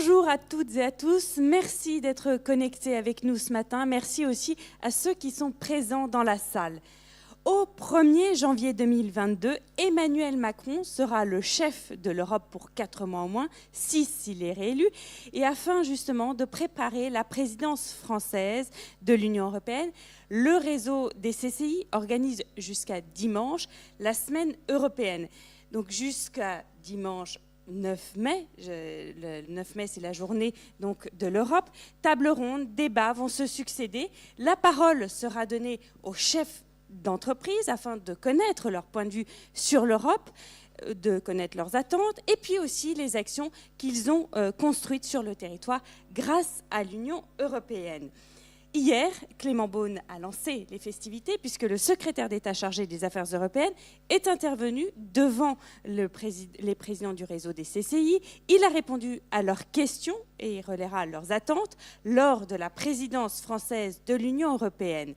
Bonjour à toutes et à tous, merci d'être connectés avec nous ce matin, merci aussi à ceux qui sont présents dans la salle. Au 1er janvier 2022, Emmanuel Macron sera le chef de l'Europe pour 4 mois au moins, 6 s'il est réélu, et afin justement de préparer la présidence française de l'Union européenne, le réseau des CCI organise jusqu'à dimanche la semaine européenne. Donc jusqu'à dimanche 9 mai, le 9 mai c'est la journée donc, de l'Europe, table ronde, débats vont se succéder, la parole sera donnée aux chefs d'entreprise afin de connaître leur point de vue sur l'Europe, de connaître leurs attentes et puis aussi les actions qu'ils ont construites sur le territoire grâce à l'Union européenne. Hier, Clément Beaune a lancé les festivités puisque le secrétaire d'État chargé des Affaires européennes est intervenu devant les présidents du réseau des CCI. Il a répondu à leurs questions et relaiera leurs attentes lors de la présidence française de l'Union européenne.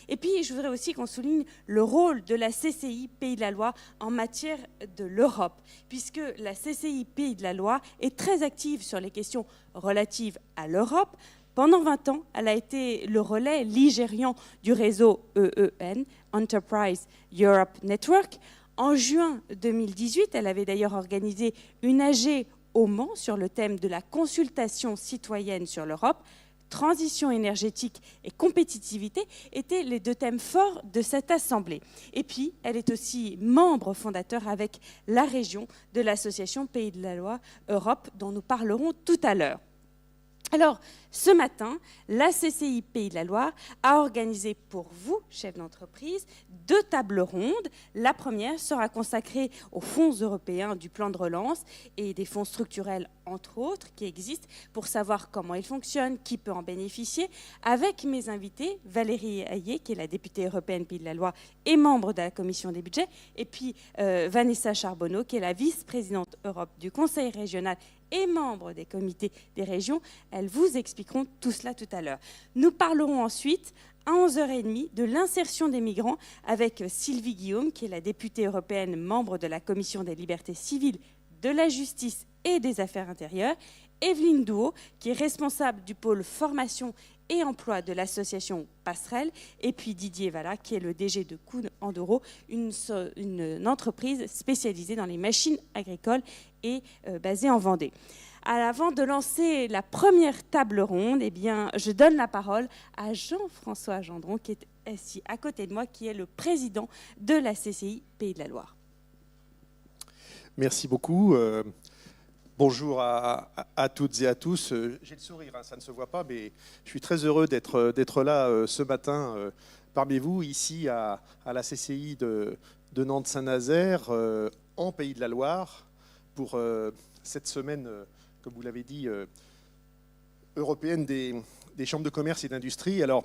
Et puis, je voudrais aussi qu'on souligne le rôle de la CCI Pays de la Loire en matière de l'Europe, puisque la CCI Pays de la Loire est très active sur les questions relatives à l'Europe. Pendant 20 ans, elle a été le relais ligérian du réseau EEN, Enterprise Europe Network. En juin 2018, elle avait d'ailleurs organisé une AG au Mans sur le thème de la consultation citoyenne sur l'Europe. Transition énergétique et compétitivité étaient les 2 thèmes forts de cette assemblée. Et puis, elle est aussi membre fondateur avec la région de l'association Pays de la Loire Europe, dont nous parlerons tout à l'heure. Alors, ce matin, la CCI Pays de la Loire a organisé pour vous, chefs d'entreprise, 2 tables rondes. La première sera consacrée aux fonds européens du plan de relance et des fonds structurels, entre autres, qui existent pour savoir comment ils fonctionnent, qui peut en bénéficier, avec mes invités, Valérie Hayé, qui est la députée européenne Pays de la Loire et membre de la commission des budgets, et puis Vanessa Charbonneau, qui est la vice-présidente Europe du Conseil régional et membre des comités des régions. Elles vous expliqueront tout cela tout à l'heure. Nous parlerons ensuite à 11h30 de l'insertion des migrants avec Sylvie Guillaume, qui est la députée européenne, membre de la Commission des libertés civiles, de la justice et des affaires intérieures, Evelyne Douot, qui est responsable du pôle formation et emploi de l'association Passerelle, et puis Didier Vallat, qui est le DG de Kuhn Enduro, une entreprise spécialisée dans les machines agricoles et basée en Vendée. Avant de lancer la première table ronde, eh bien, je donne la parole à Jean-François Gendron, qui est assis à côté de moi, qui est le président de la CCI Pays de la Loire. Merci beaucoup. Bonjour à toutes et à tous. J'ai le sourire, ça ne se voit pas, mais je suis très heureux d'être là ce matin parmi vous, ici à la CCI de Nantes-Saint-Nazaire, en Pays de la Loire, pour cette semaine, comme vous l'avez dit, européenne des chambres de commerce et d'industrie. Alors,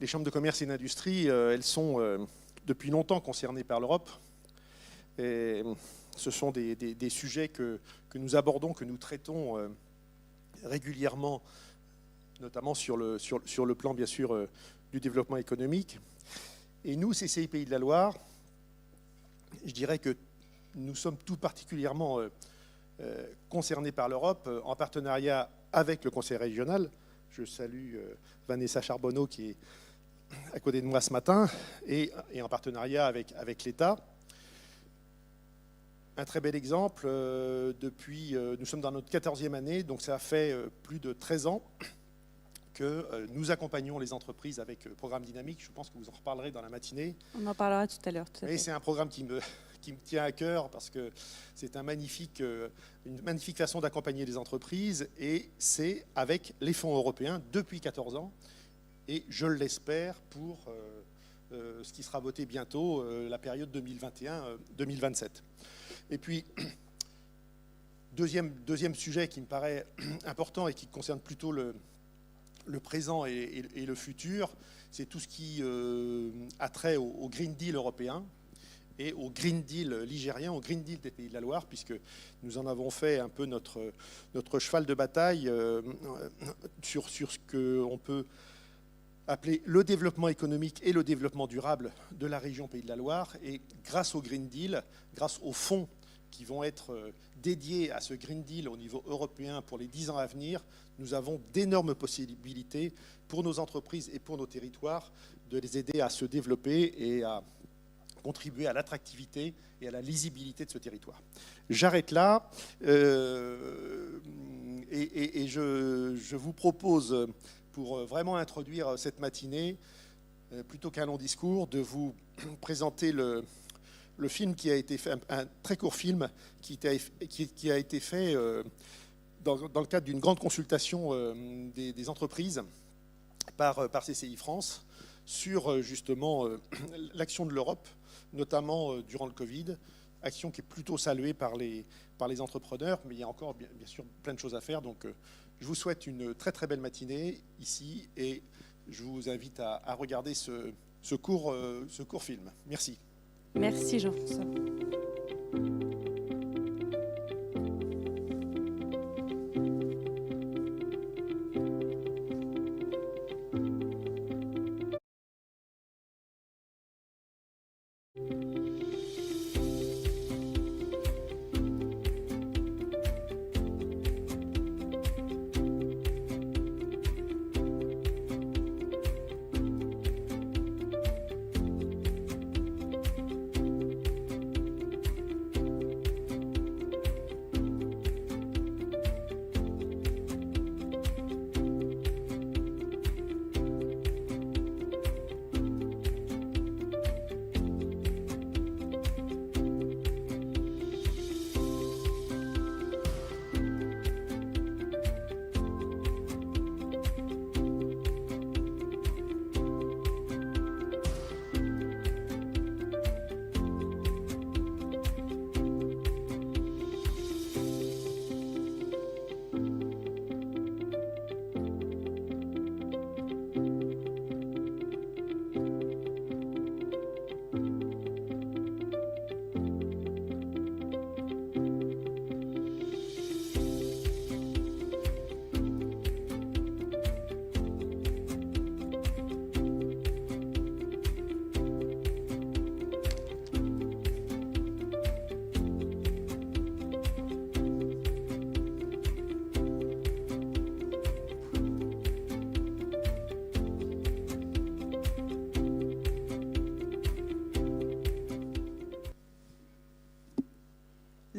les chambres de commerce et d'industrie, elles sont depuis longtemps concernées par l'Europe. Et ce sont des sujets que nous abordons, que nous traitons régulièrement, notamment sur le plan, bien sûr, du développement économique. Et nous, CCI Pays de la Loire, je dirais que nous sommes tout particulièrement concernés par l'Europe, en partenariat avec le Conseil régional. Je salue Vanessa Charbonneau, qui est à côté de moi ce matin, et en partenariat avec l'État. Un très bel exemple, nous sommes dans notre 14e année, donc ça fait plus de 13 ans que nous accompagnons les entreprises avec Programme Dynamique. Je pense que vous en reparlerez dans la matinée. On en parlera tout à l'heure. Et c'est un programme qui me tient à cœur parce que c'est une magnifique façon d'accompagner les entreprises, et c'est avec les fonds européens depuis 14 ans, et je l'espère pour ce qui sera voté bientôt, la période 2021-2027. Et puis, deuxième sujet qui me paraît important et qui concerne plutôt le présent et le futur, c'est tout ce qui a trait au Green Deal européen et au Green Deal ligérien, au Green Deal des Pays de la Loire, puisque nous en avons fait un peu notre cheval de bataille sur ce qu'on peut appeler le développement économique et le développement durable de la région Pays de la Loire. Et grâce au Green Deal, grâce aux fonds qui vont être dédiés à ce Green Deal au niveau européen pour les 10 ans à venir, nous avons d'énormes possibilités pour nos entreprises et pour nos territoires de les aider à se développer et à contribuer à l'attractivité et à la lisibilité de ce territoire. J'arrête là et je vous propose, pour vraiment introduire cette matinée, plutôt qu'un long discours, de vous présenter le film qui a été fait, un très court film qui a été fait dans le cadre d'une grande consultation des entreprises par CCI France sur justement l'action de l'Europe, notamment durant le Covid, action qui est plutôt saluée par les entrepreneurs, mais il y a encore bien sûr plein de choses à faire. Donc je vous souhaite une très très belle matinée ici et je vous invite à regarder ce court film. Merci. Merci Jean-François.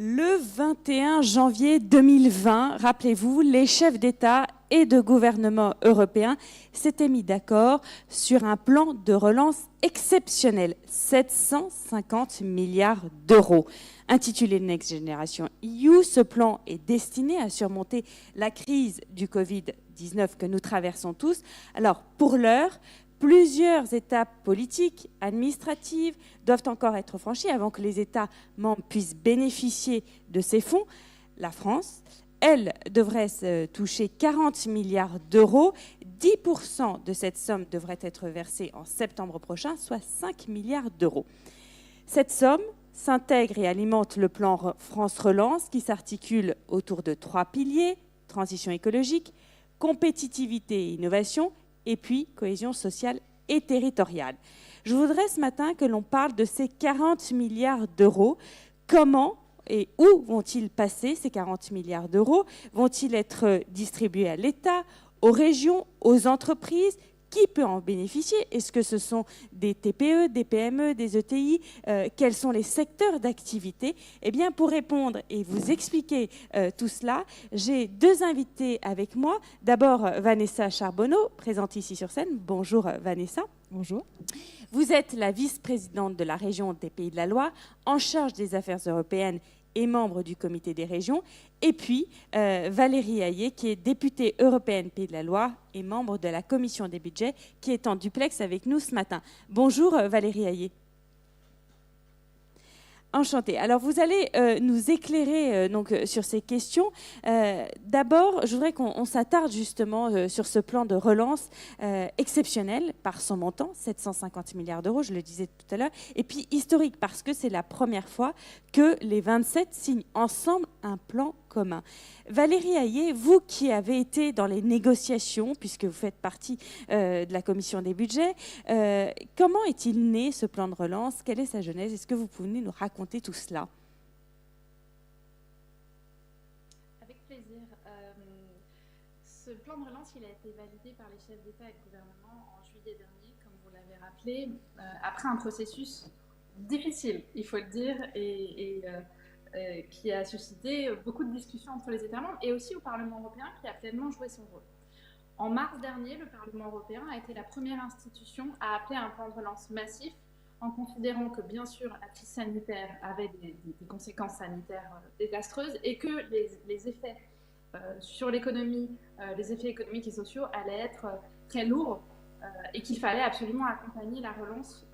Le 21 janvier 2020, rappelez-vous, les chefs d'État et de gouvernement européens s'étaient mis d'accord sur un plan de relance exceptionnel, 750 milliards d'euros. Intitulé Next Generation EU, ce plan est destiné à surmonter la crise du Covid-19 que nous traversons tous. Alors, pour l'heure, plusieurs étapes politiques, administratives doivent encore être franchies avant que les États membres puissent bénéficier de ces fonds. La France, elle, devrait toucher 40 milliards d'euros. 10% de cette somme devrait être versée en septembre prochain, soit 5 milliards d'euros. Cette somme s'intègre et alimente le plan France Relance qui s'articule autour de 3 piliers, transition écologique, compétitivité et innovation, et puis cohésion sociale et territoriale. Je voudrais ce matin que l'on parle de ces 40 milliards d'euros. Comment et où vont-ils passer ces 40 milliards d'euros? Vont-ils être distribués à l'État, aux régions, aux entreprises? Qui peut en bénéficier? Est-ce que ce sont des TPE, des PME, des ETI? Quels sont les secteurs d'activité? Eh bien, pour répondre et vous expliquer tout cela, j'ai deux invités avec moi. D'abord, Vanessa Charbonneau, présente ici sur scène. Bonjour Vanessa. Bonjour. Vous êtes la vice-présidente de la région des Pays de la Loire, en charge des affaires européennes et membre du comité des régions, et puis Valérie Hayé, qui est députée européenne Pays de la Loire et membre de la commission des budgets, qui est en duplex avec nous ce matin. Bonjour Valérie Hayé. Enchantée. Alors, vous allez nous éclairer donc, sur ces questions. D'abord, je voudrais qu'on s'attarde justement sur ce plan de relance exceptionnel par son montant, 750 milliards d'euros, je le disais tout à l'heure, et puis historique parce que c'est la première fois que les 27 signent ensemble un plan commun. Valérie Hayé, vous qui avez été dans les négociations, puisque vous faites partie de la commission des budgets, comment est-il né ce plan de relance? Quelle est sa genèse? Est-ce que vous pouvez nous raconter tout cela? ce plan de relance, il a été validé par les chefs d'État et de gouvernement en juillet dernier, comme vous l'avez rappelé, après un processus difficile, il faut le dire, et qui a suscité beaucoup de discussions entre les États membres et aussi au Parlement européen qui a pleinement joué son rôle. En mars dernier, le Parlement européen a été la première institution à appeler à un plan de relance massif en considérant que, bien sûr, la crise sanitaire avait des conséquences sanitaires désastreuses et que les effets sur l'économie, les effets économiques et sociaux allaient être très lourds et qu'il fallait absolument accompagner la relance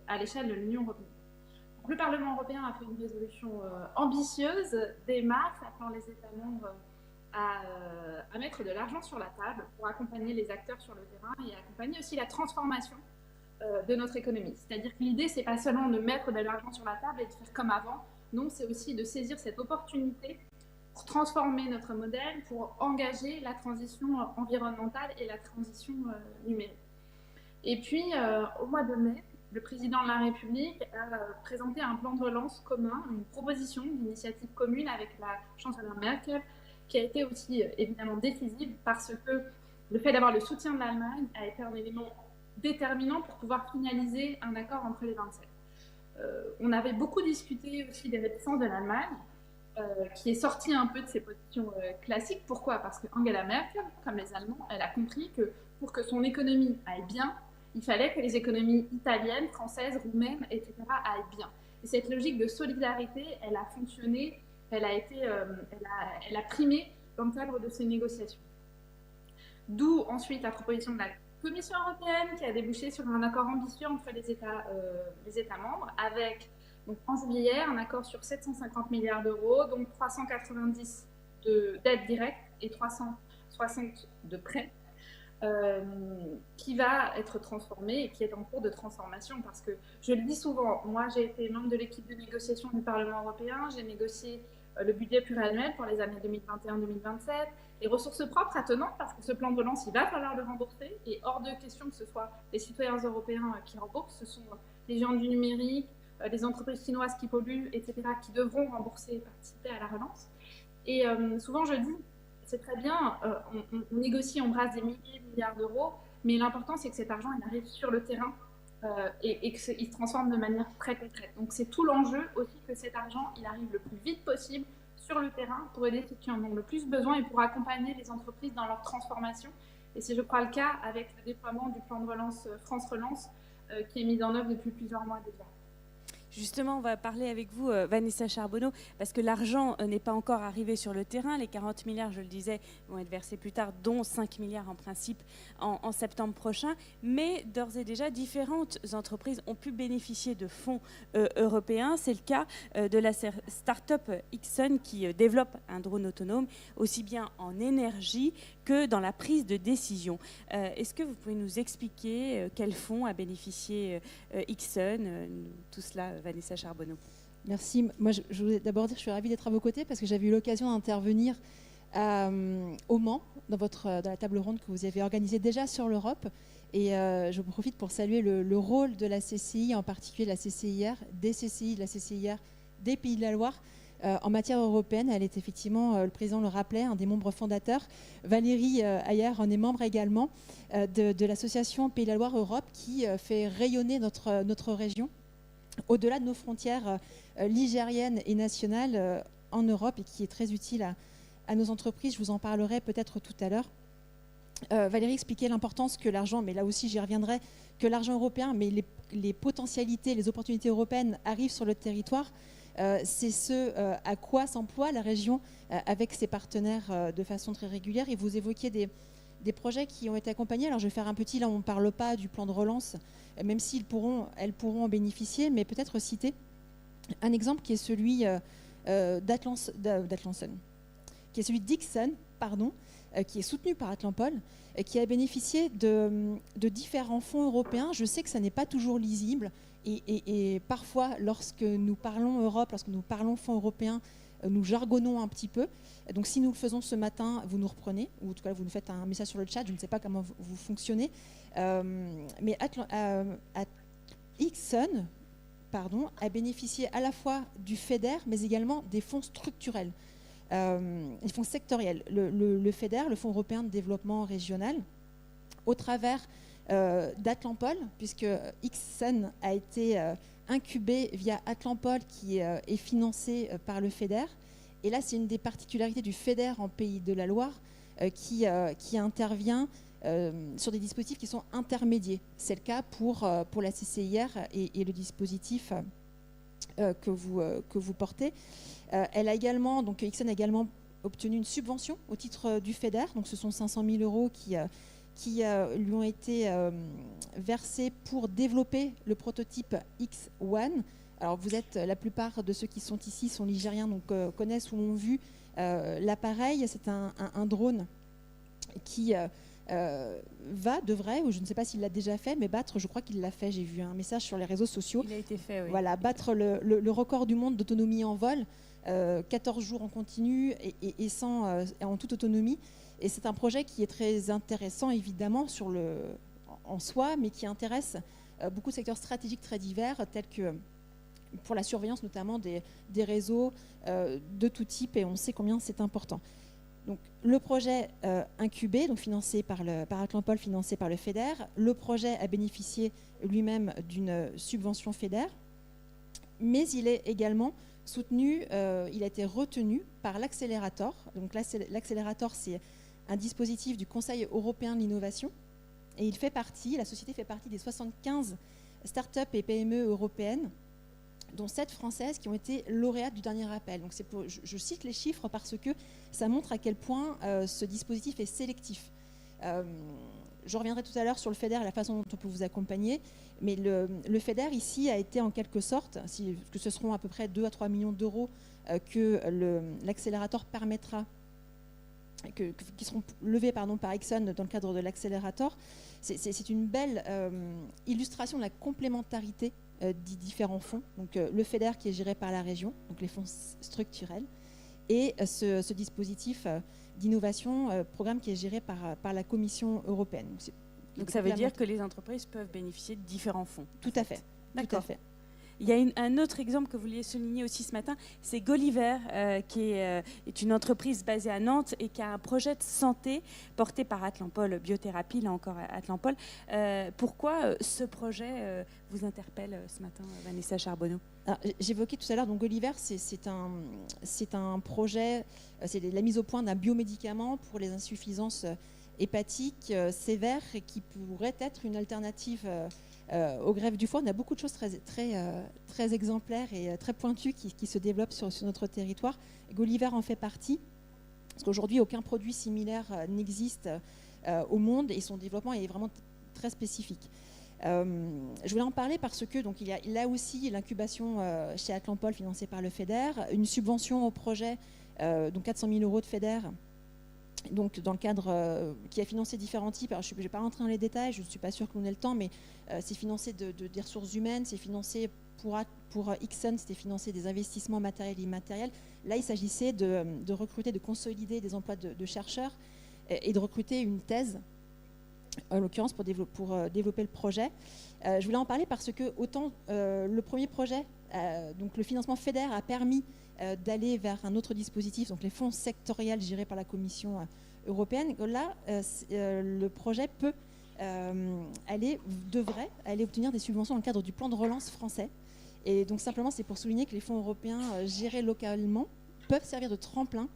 à l'échelle de l'Union européenne. Le Parlement européen a fait une résolution ambitieuse dès mars, appelant les États membres à mettre de l'argent sur la table pour accompagner les acteurs sur le terrain et accompagner aussi la transformation de notre économie. C'est-à-dire que l'idée, c'est pas seulement de mettre de l'argent sur la table et de faire comme avant, non, c'est aussi de saisir cette opportunité pour transformer notre modèle, pour engager la transition environnementale et la transition numérique. Et puis, au mois de mai, le président de la République a présenté un plan de relance commun, une proposition d'initiative commune avec la chancelière Merkel, qui a été aussi évidemment décisive parce que le fait d'avoir le soutien de l'Allemagne a été un élément déterminant pour pouvoir finaliser un accord entre les 27. On avait beaucoup discuté aussi des réticences de l'Allemagne, qui est sortie un peu de ses positions classiques. Pourquoi ? Parce que Angela Merkel, comme les Allemands, elle a compris que pour que son économie aille bien, il fallait que les économies italiennes, françaises, roumaines, etc. aillent bien. Et cette logique de solidarité, elle a fonctionné, elle a primé dans le cadre de ces négociations. D'où ensuite la proposition de la Commission européenne qui a débouché sur un accord ambitieux entre les États membres avec, donc, en juillet, un accord sur 750 milliards d'euros, donc 390 d'aides directes et 360 de prêts, qui va être transformé et qui est en cours de transformation parce que, je le dis souvent, moi j'ai été membre de l'équipe de négociation du Parlement européen, j'ai négocié le budget pluriannuel pour les années 2021-2027, les ressources propres attenantes parce que ce plan de relance, il va falloir le rembourser et hors de question que ce soit les citoyens européens qui remboursent, ce sont les géants du numérique, les entreprises chinoises qui polluent, etc., qui devront rembourser et participer à la relance. Et souvent je dis, c'est très bien, on négocie, on brasse des milliers de milliards d'euros, mais l'important c'est que cet argent il arrive sur le terrain et qu'il se transforme de manière très concrète. Donc c'est tout l'enjeu aussi que cet argent il arrive le plus vite possible sur le terrain pour aider ceux qui en ont le plus besoin et pour accompagner les entreprises dans leur transformation. Et c'est je crois le cas avec le déploiement du plan de relance France Relance qui est mis en œuvre depuis plusieurs mois déjà. Justement, on va parler avec vous, Vanessa Charbonneau, parce que l'argent n'est pas encore arrivé sur le terrain. Les 40 milliards, je le disais, vont être versés plus tard, dont 5 milliards en principe en septembre prochain. Mais d'ores et déjà, différentes entreprises ont pu bénéficier de fonds européens. C'est le cas de la start-up Ixon qui développe un drone autonome, aussi bien en énergie que dans la prise de décision. Est-ce que vous pouvez nous expliquer quels fonds a bénéficié Ixon, tout cela, Vanessa Charbonneau? Merci. Moi, je voulais d'abord dire que je suis ravie d'être à vos côtés parce que j'avais eu l'occasion d'intervenir au Mans dans la table ronde que vous avez organisée déjà sur l'Europe. Et je profite pour saluer le rôle de la CCI, en particulier de la CCIR, des CCI, de la CCIR, des Pays de la Loire. En matière européenne, elle est effectivement, le président le rappelait, un des membres fondateurs. Valérie Ayer en est membre également de l'association Pays de la Loire Europe qui fait rayonner notre région au-delà de nos frontières ligériennes et nationales en Europe et qui est très utile à nos entreprises. Je vous en parlerai peut-être tout à l'heure. Valérie expliquait l'importance que l'argent, mais là aussi j'y reviendrai, que l'argent européen, mais les potentialités, les opportunités européennes arrivent sur le territoire. C'est ce à quoi s'emploie la région avec ses partenaires de façon très régulière. Et vous évoquiez des projets qui ont été accompagnés. Alors je vais faire un petit, là on ne parle pas du plan de relance, même si elles pourront en bénéficier, mais peut-être citer un exemple qui est celui qui est celui d'Ixon, qui est soutenu par Atlampol, qui a bénéficié de différents fonds européens. Je sais que ça n'est pas toujours lisible et parfois lorsque nous parlons Europe, lorsque nous parlons fonds européens, nous jargonnons un petit peu. Donc si nous le faisons ce matin, vous nous reprenez, ou en tout cas vous nous faites un message sur le chat, je ne sais pas comment vous fonctionnez. Mais Ixon a bénéficié à la fois du FEDER, mais également des fonds structurels. les fonds sectoriels, le FEDER, le Fonds européen de développement régional, au travers d'Atlampol, puisque Ixen a été incubé via Atlampol, qui est financé par le FEDER. Et là, c'est une des particularités du FEDER en Pays de la Loire, qui intervient sur des dispositifs qui sont intermédiaires. C'est le cas pour la CCIR et le dispositif que vous portez. Elle a également, donc Ixen a également obtenu une subvention au titre du FEDER. Donc ce sont 500 000 euros qui lui ont été versés pour développer le prototype X1. Alors vous êtes, la plupart de ceux qui sont ici sont ligériens, donc connaissent ou ont vu l'appareil. C'est un drone qui devrait, ou je ne sais pas s'il l'a déjà fait, mais battre, je crois qu'il l'a fait, j'ai vu un message sur les réseaux sociaux. Il a été fait, oui. Voilà, battre le record du monde d'autonomie en vol, 14 jours en continu et en toute autonomie. Et c'est un projet qui est très intéressant, évidemment, en soi, mais qui intéresse beaucoup de secteurs stratégiques très divers, tels que pour la surveillance notamment des réseaux de tout type, et on sait combien c'est important. Donc, le projet incubé, donc financé par Atlampol, financé par le FEDER, le projet a bénéficié lui-même d'une subvention FEDER, mais il est également soutenu, il a été retenu par l'accélérateur. Donc l'accélérateur, c'est un dispositif du Conseil européen de l'innovation, et la société fait partie des 75 startups et PME européennes, dont 7 françaises qui ont été lauréates du dernier appel. Donc je cite les chiffres parce que ça montre à quel point ce dispositif est sélectif. Je reviendrai tout à l'heure sur le FEDER et la façon dont on peut vous accompagner, mais le FEDER ici a été en quelque sorte, que ce seront à peu près 2 à 3 millions d'euros que l'accélérateur permettra, qui seront levés par Ixen dans le cadre de l'accélérateur. C'est une belle illustration de la complémentarité des différents fonds. Donc le FEDER qui est géré par la région, donc les fonds structurels, et ce dispositif d'innovation, programme qui est géré par la Commission européenne. Donc ça veut dire que les entreprises peuvent bénéficier de différents fonds. Tout à fait. D'accord. Tout à fait. Il y a un autre exemple que vous vouliez souligner aussi ce matin, c'est Gulliver, qui est une entreprise basée à Nantes et qui a un projet de santé porté par Atlampol, biothérapie, là encore Atlampol. Pourquoi ce projet vous interpelle ce matin, Vanessa Charbonneau? J'évoquais tout à l'heure, donc Gulliver, c'est un projet, c'est la mise au point d'un biomédicament pour les insuffisances hépatiques sévères et qui pourrait être une alternative aux greffes du foie. On a beaucoup de choses très exemplaires et très pointues qui se développent sur notre territoire. Gulliver en fait partie, parce qu'aujourd'hui, aucun produit similaire n'existe au monde et son développement est vraiment très spécifique. Je voulais en parler parce que donc, il y a là aussi l'incubation chez Atlampol financée par le FEDER, une subvention au projet, donc 400 000 euros de FEDER, donc dans le cadre qui a financé différents types. Alors, je ne vais pas rentrer dans les détails, je ne suis pas sûre qu'on ait le temps, mais c'est financé des ressources humaines, c'est financé pour Ixen, c'était financé des investissements matériels et immatériels. Là, il s'agissait de recruter, de consolider des emplois de chercheurs et de recruter une thèse, en l'occurrence pour développer le projet. Je voulais en parler parce que autant le premier projet, donc le financement FEDER a permis d'aller vers un autre dispositif, donc les fonds sectoriels gérés par la Commission européenne. Là, le projet devrait aller obtenir des subventions dans le cadre du plan de relance français. Et donc simplement, c'est pour souligner que les fonds européens gérés localement peuvent servir de tremplin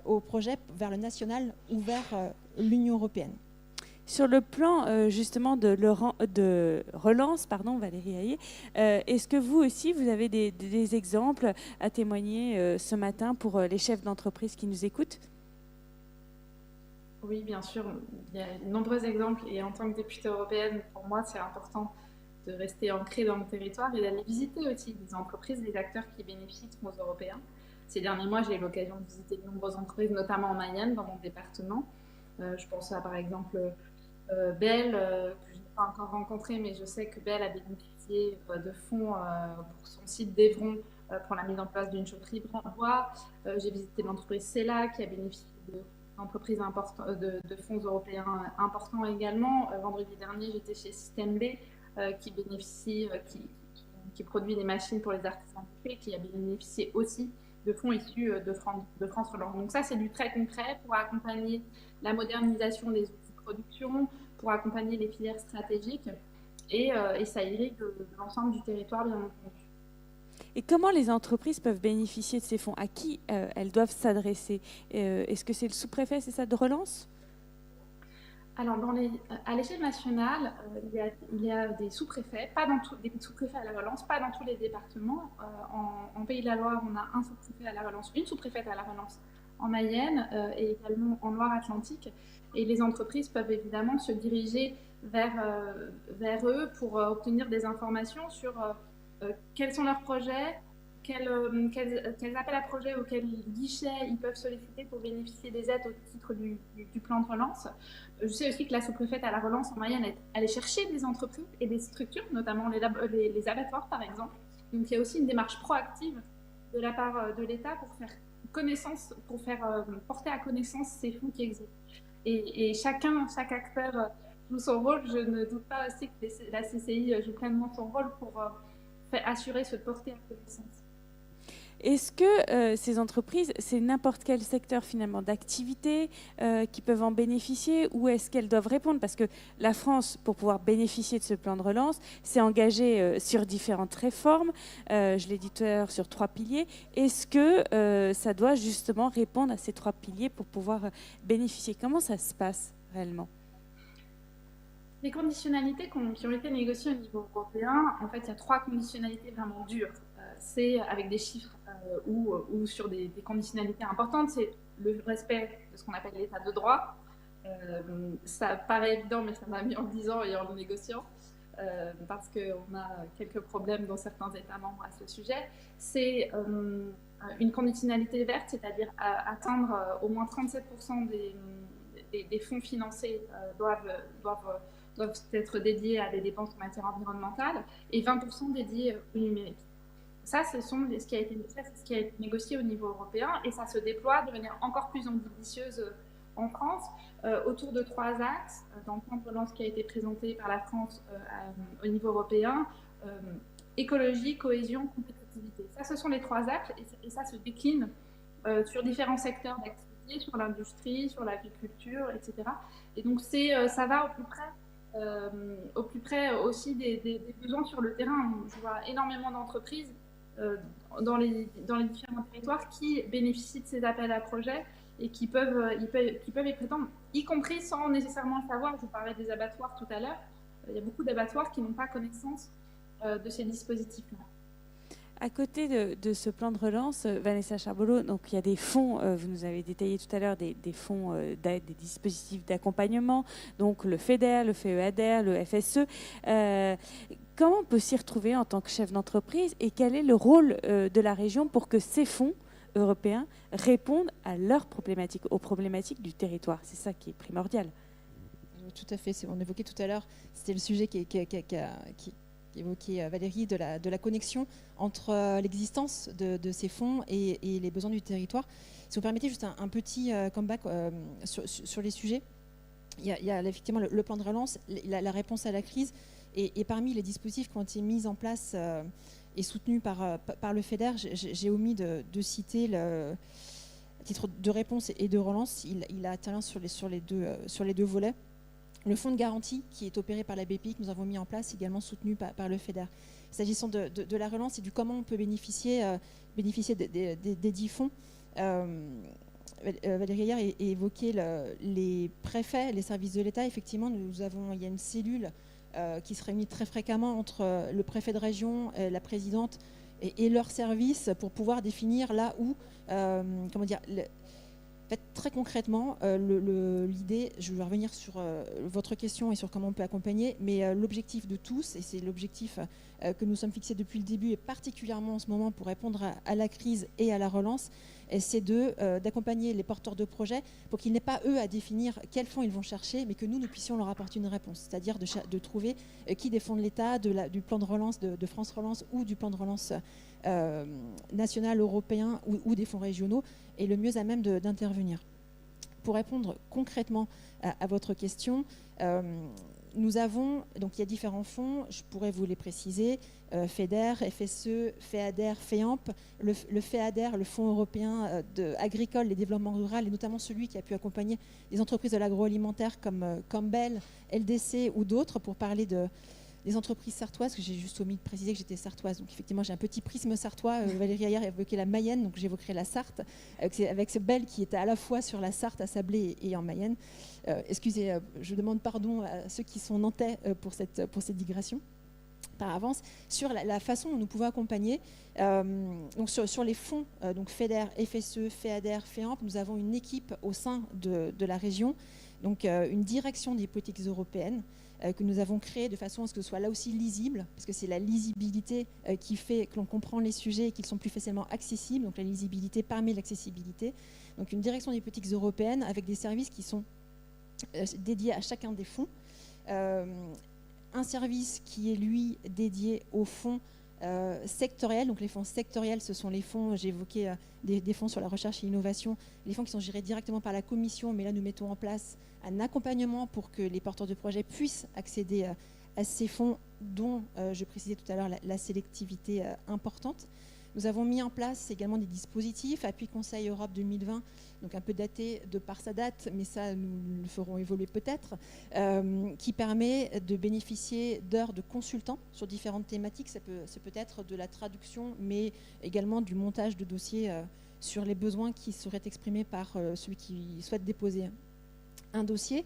au projet vers le national ou vers l'Union européenne. Sur le plan justement de relance, Valérie Hayé, est-ce que vous aussi, vous avez des exemples à témoigner ce matin pour les chefs d'entreprise qui nous écoutent? Oui, bien sûr. Il y a de nombreux exemples. Et en tant que députée européenne, pour moi, c'est important de rester ancré dans le territoire et d'aller visiter aussi des entreprises, des acteurs qui bénéficient de fonds européens. Ces derniers mois, j'ai eu l'occasion de visiter de nombreuses entreprises, notamment en Mayenne, dans mon département. Je pense à, par exemple, Bell, que je n'ai pas encore rencontré, mais je sais que Bell a bénéficié de fonds pour son site d'Evron pour la mise en place d'une chaufferie bois. J'ai visité l'entreprise Cela qui a bénéficié de fonds européens importants également. Vendredi dernier, j'étais chez Système B qui produit des machines pour les artisans coupés, qui a bénéficié aussi de fonds issus de France Relance. Donc ça, c'est du très concret pour accompagner la modernisation des outils de production, pour accompagner les filières stratégiques, et ça irrigue de l'ensemble du territoire, bien entendu. Et comment les entreprises peuvent bénéficier de ces fonds? À qui elles doivent s'adresser? Est-ce que c'est le sous-préfet, c'est ça, de relance? Alors, à l'échelle nationale, il y a des sous-préfets, des sous-préfets à la relance, pas dans tous les départements. En Pays de la Loire, on a un sous-préfet à la relance, une sous-préfète à la relance en Mayenne et également en Loire-Atlantique. Et les entreprises peuvent évidemment se diriger vers eux pour obtenir des informations sur quels sont leurs projets, quels appels à projets ou quels guichets ils peuvent solliciter pour bénéficier des aides au titre du plan de relance. Je sais aussi que la sous-préfète à la relance en Mayenne est allée chercher des entreprises et des structures, notamment les abattoirs par exemple. Donc il y a aussi une démarche proactive de la part de l'État pour faire connaissance, pour faire porter à connaissance ces fonds qui existent. Et chaque acteur joue son rôle. Je ne doute pas aussi que la CCI joue pleinement son rôle pour assurer ce porter à connaissance. Est-ce que ces entreprises, c'est n'importe quel secteur finalement d'activité qui peuvent en bénéficier, ou est-ce qu'elles doivent répondre? Parce que la France, pour pouvoir bénéficier de ce plan de relance, s'est engagée sur différentes réformes, je l'ai dit tout à l'heure, sur 3 piliers. Est-ce que ça doit justement répondre à ces 3 piliers pour pouvoir bénéficier? Comment ça se passe réellement? Les conditionnalités qui ont été négociées au niveau européen, en fait, il y a 3 conditionnalités vraiment dures. C'est avec des chiffres ou sur des conditionnalités importantes. C'est le respect de ce qu'on appelle l'état de droit. Ça paraît évident, mais ça m'a mis en le disant et en le négociant, parce qu'on a quelques problèmes dans certains États membres à ce sujet. C'est une conditionnalité verte, c'est-à-dire atteindre au moins 37% des fonds financés doivent être dédiés à des dépenses en matière environnementale et 20% dédiés au numérique. Ça, c'est ce qui a été négocié au niveau européen, et ça se déploie de manière encore plus ambitieuse en France, autour de 3 axes, dans le plan de relance qui a été présenté par la France au niveau européen: écologie, cohésion, compétitivité. Ça, ce sont les 3 axes, et ça se décline sur différents secteurs d'activité, sur l'industrie, sur l'agriculture, etc. Et donc, ça va au plus près aussi des besoins sur le terrain. Je vois énormément d'entreprises dans les différents territoires qui bénéficient de ces appels à projets et qui peuvent y prétendre, y compris sans nécessairement le savoir. Je vous parlais des abattoirs tout à l'heure. Il y a beaucoup d'abattoirs qui n'ont pas connaissance de ces dispositifs-là. À côté de ce plan de relance, Vanessa Charbonneau, donc il y a des fonds, vous nous avez détaillé tout à l'heure, des fonds d'aide, des dispositifs d'accompagnement, donc le FEDER, le FEADER, le FSE. Comment on peut s'y retrouver en tant que chef d'entreprise, et quel est le rôle de la région pour que ces fonds européens répondent à leurs problématiques, aux problématiques du territoire? C'est ça qui est primordial. Tout à fait, on évoquait tout à l'heure, c'était le sujet qui évoquait Valérie, de la connexion entre l'existence de ces fonds et les besoins du territoire. Si vous permettez juste un petit comeback sur les sujets, il y a effectivement le plan de relance, la réponse à la crise, et parmi les dispositifs qui ont été mis en place et soutenus par le FEDER, j'ai omis de citer à titre de réponse et de relance, il intervient sur les deux volets. Le fonds de garantie qui est opéré par la BPI, que nous avons mis en place, également soutenu par le FEDER. S'agissant de la relance et du comment on peut bénéficier des 10 fonds, Valérie hier a évoqué les préfets, les services de l'État. Effectivement, il y a une cellule qui se réunit très fréquemment entre le préfet de région, la présidente et leurs services pour pouvoir définir là où, en fait, très concrètement, l'idée, je vais revenir sur votre question et sur comment on peut accompagner, mais l'objectif de tous, et c'est l'objectif que nous sommes fixés depuis le début, et particulièrement en ce moment pour répondre à la crise et à la relance, c'est d'accompagner les porteurs de projets pour qu'ils n'aient pas, eux, à définir quels fonds ils vont chercher, mais que nous puissions leur apporter une réponse, c'est-à-dire de trouver qui des fonds de l'État, du plan de relance de France Relance ou du plan de relance national, européen ou des fonds régionaux, est le mieux à même d'intervenir. Pour répondre concrètement à votre question, Nous avons, donc il y a différents fonds, je pourrais vous les préciser, FEDER, FSE, FEADER, FEAMP. Le FEADER, le Fonds européen agricole et développement rural, et notamment celui qui a pu accompagner des entreprises de l'agroalimentaire comme Campbell, LDC ou d'autres, pour parler des entreprises sartoises, que j'ai juste omis de préciser que j'étais sartoise. Donc effectivement, j'ai un petit prisme sartois. Valérie Ayer a évoqué la Mayenne, donc j'évoquerai la Sarthe, avec ce Belle qui était à la fois sur la Sarthe, à Sablé et en Mayenne. Excusez, je demande pardon à ceux qui sont nantais pour cette digression par avance. Sur la façon dont nous pouvons accompagner, donc sur les fonds, donc FEDER, FSE, FEADER, FEAMP, nous avons une équipe au sein de la région, donc une direction des politiques européennes, que nous avons créé de façon à ce que ce soit là aussi lisible, parce que c'est la lisibilité qui fait que l'on comprend les sujets et qu'ils sont plus facilement accessibles, donc la lisibilité permet l'accessibilité. Donc une direction des politiques européennes avec des services qui sont dédiés à chacun des fonds. Un service qui est, lui, dédié aux fonds sectoriels. Donc les fonds sectoriels, ce sont les fonds, j'ai évoqué des fonds sur la recherche et l'innovation, les fonds qui sont gérés directement par la Commission, mais là nous mettons en place un accompagnement pour que les porteurs de projets puissent accéder à ces fonds dont je précisais tout à l'heure la sélectivité importante. Nous avons mis en place également des dispositifs, Appui Conseil Europe 2020, donc un peu daté de par sa date, mais ça nous le ferons évoluer peut-être, qui permet de bénéficier d'heures de consultants sur différentes thématiques. C'est peut-être de la traduction, mais également du montage de dossiers sur les besoins qui seraient exprimés par celui qui souhaite déposer un dossier.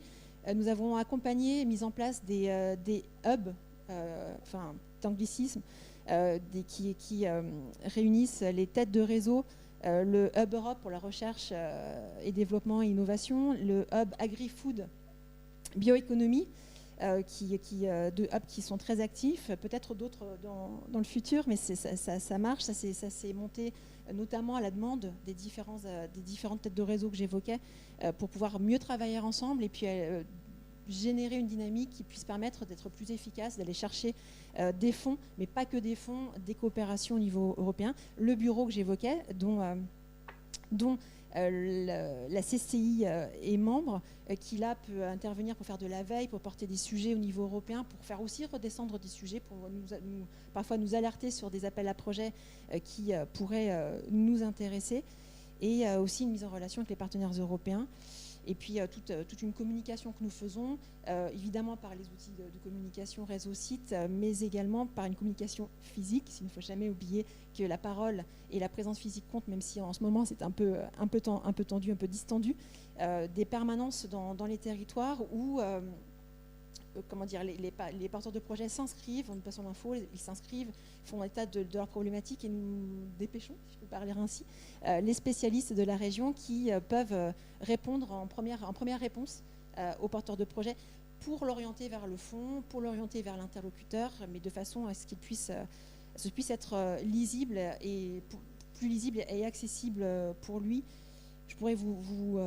Nous avons accompagné, mis en place des hubs, d'anglicisme, qui réunissent les têtes de réseau, le Hub Europe pour la recherche et développement et innovation, le Hub Agri-Food Bioéconomie, deux hubs qui sont très actifs, peut-être d'autres dans le futur, mais ça marche, ça s'est monté notamment à la demande des différentes têtes de réseau que j'évoquais, pour pouvoir mieux travailler ensemble et puis générer une dynamique qui puisse permettre d'être plus efficace, d'aller chercher des fonds, mais pas que des fonds, des coopérations au niveau européen. Le bureau que j'évoquais, dont la CCI est membre, qui là peut intervenir pour faire de la veille, pour porter des sujets au niveau européen, pour faire aussi redescendre des sujets, pour parfois nous alerter sur des appels à projets qui pourraient nous intéresser, et aussi une mise en relation avec les partenaires européens. Et puis toute une communication que nous faisons, évidemment par les outils de communication réseau site, mais également par une communication physique. Il ne faut jamais oublier que la parole et la présence physique comptent, même si en ce moment c'est un peu tendu, un peu distendu. Des permanences dans les territoires où les porteurs de projets s'inscrivent, on nous passe l'info, ils s'inscrivent, font état de leurs problématiques et nous dépêchons, si je peux parler ainsi, les spécialistes de la région qui peuvent répondre en première réponse aux porteurs de projets pour l'orienter vers le fond, pour l'orienter vers l'interlocuteur, mais de façon à ce qu'il puisse être lisible et plus lisible et accessible pour lui. Je pourrais vous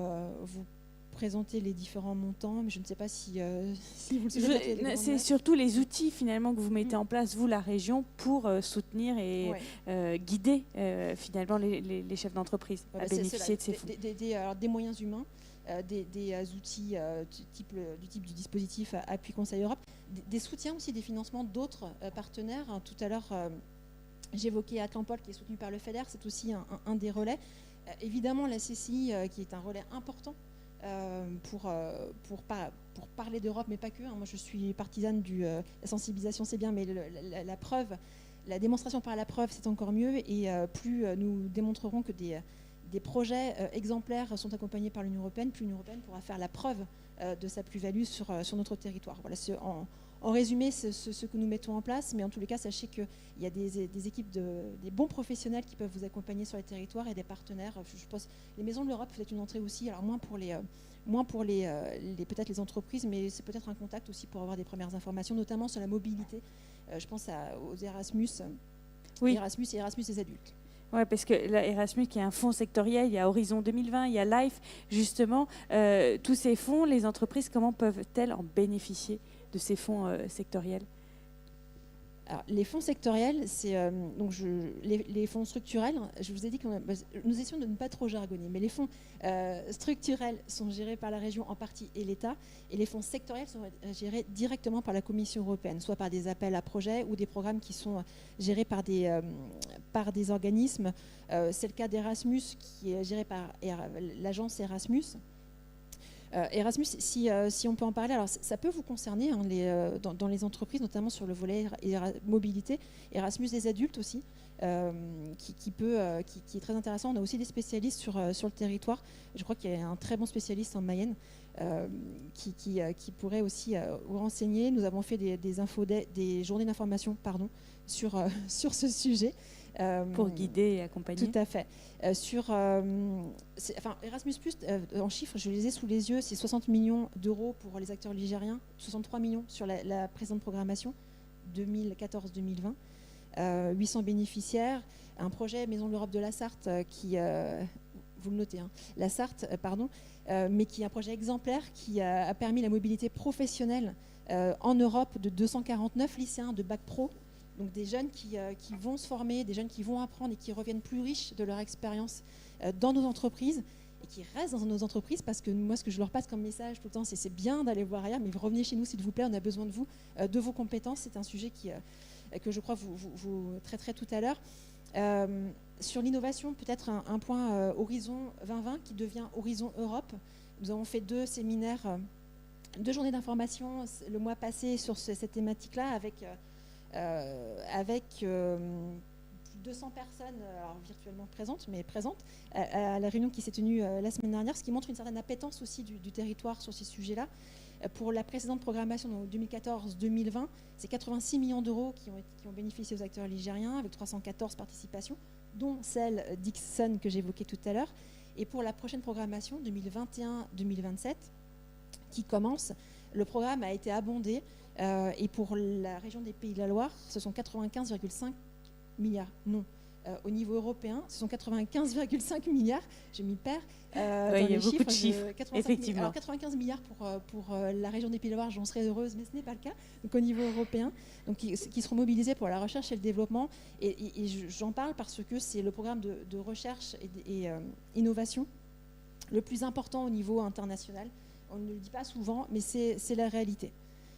présenter les différents montants, mais je ne sais pas si vous le souhaitez. C'est surtout les outils finalement que vous mettez en place, vous, la région, pour soutenir et guider finalement les chefs d'entreprise à bénéficier de ces fonds. Des moyens humains, des outils du type du dispositif Appui Conseil Europe, des soutiens aussi, des financements d'autres partenaires. Tout à l'heure, j'évoquais Atlampol qui est soutenu par le FEDER, c'est aussi un des relais. Évidemment, la CCI qui est un relais important pour parler d'Europe, mais pas que. Moi, je suis partisane la sensibilisation, c'est bien, mais la preuve, la démonstration par la preuve, c'est encore mieux. Et plus nous démontrerons que des projets exemplaires sont accompagnés par l'Union européenne, plus l'Union européenne pourra faire la preuve de sa plus-value sur notre territoire. Voilà, en résumé, ce que nous mettons en place, mais en tous les cas, sachez qu'il y a des équipes, des bons professionnels qui peuvent vous accompagner sur les territoires et des partenaires. Je pense les maisons de l'Europe, c'est une entrée aussi, alors moins pour peut-être les entreprises, mais c'est peut-être un contact aussi pour avoir des premières informations, notamment sur la mobilité. Je pense aux Erasmus, Erasmus et Erasmus des adultes. Oui, parce que l'Erasmus, qui est un fonds sectoriel, il y a Horizon 2020, il y a LIFE, justement, tous ces fonds, les entreprises, comment peuvent-elles en bénéficier de ces fonds sectoriels ? Alors, les fonds sectoriels, les fonds structurels, je vous ai dit que nous essayons de ne pas trop jargonner, mais les fonds structurels sont gérés par la région en partie et l'État, et les fonds sectoriels sont gérés directement par la Commission européenne, soit par des appels à projets ou des programmes qui sont gérés par des organismes. C'est le cas d'Erasmus, qui est géré par l'agence Erasmus. Erasmus, si on peut en parler, alors ça peut vous concerner hein, dans les entreprises, notamment sur le volet mobilité. Erasmus des adultes aussi, qui est très intéressant. On a aussi des spécialistes sur le territoire. Je crois qu'il y a un très bon spécialiste en Mayenne qui pourrait aussi vous renseigner. Nous avons fait des journées d'information sur ce sujet. Pour guider et accompagner. Tout à fait. Erasmus+, en chiffres, je les ai sous les yeux, c'est 60 millions d'euros pour les acteurs ligériens, 63 millions sur la présente programmation 2014-2020, 800 bénéficiaires, un projet Maison de l'Europe de la Sarthe qui, vous le notez, hein, la Sarthe, mais qui est un projet exemplaire qui a permis la mobilité professionnelle en Europe de 249 lycéens de bac pro. Donc des jeunes qui vont se former, des jeunes qui vont apprendre et qui reviennent plus riches de leur expérience dans nos entreprises et qui restent dans nos entreprises, parce que moi, ce que je leur passe comme message tout le temps, c'est bien d'aller voir ailleurs, mais revenez chez nous s'il vous plaît, on a besoin de vous, de vos compétences. C'est un sujet que je crois vous traiterez tout à l'heure. Sur l'innovation, peut-être un point Horizon 2020 qui devient Horizon Europe. Nous avons fait 2 séminaires, 2 journées d'information le mois passé sur cette thématique-là avec 200 personnes virtuellement présentes, mais présentes à la réunion qui s'est tenue la semaine dernière, ce qui montre une certaine appétence aussi du territoire sur ces sujets-là. Pour la précédente programmation, donc 2014-2020, c'est 86 millions d'euros qui ont bénéficié aux acteurs ligériens, avec 314 participations, dont celle d'Ixon que j'évoquais tout à l'heure. Et pour la prochaine programmation, 2021-2027, qui commence, le programme a été abondé. Et pour la région des Pays de la Loire, ce sont 95,5 milliards. Non, au niveau européen, ce sont 95,5 milliards. Je m'y perds. Il y a beaucoup de chiffres, effectivement. Alors 95 milliards pour la région des Pays de la Loire, j'en serais heureuse, mais ce n'est pas le cas. Donc au niveau européen, donc, qui seront mobilisés pour la recherche et le développement. Et j'en parle parce que c'est le programme de recherche et innovation le plus important au niveau international. On ne le dit pas souvent, mais c'est la réalité.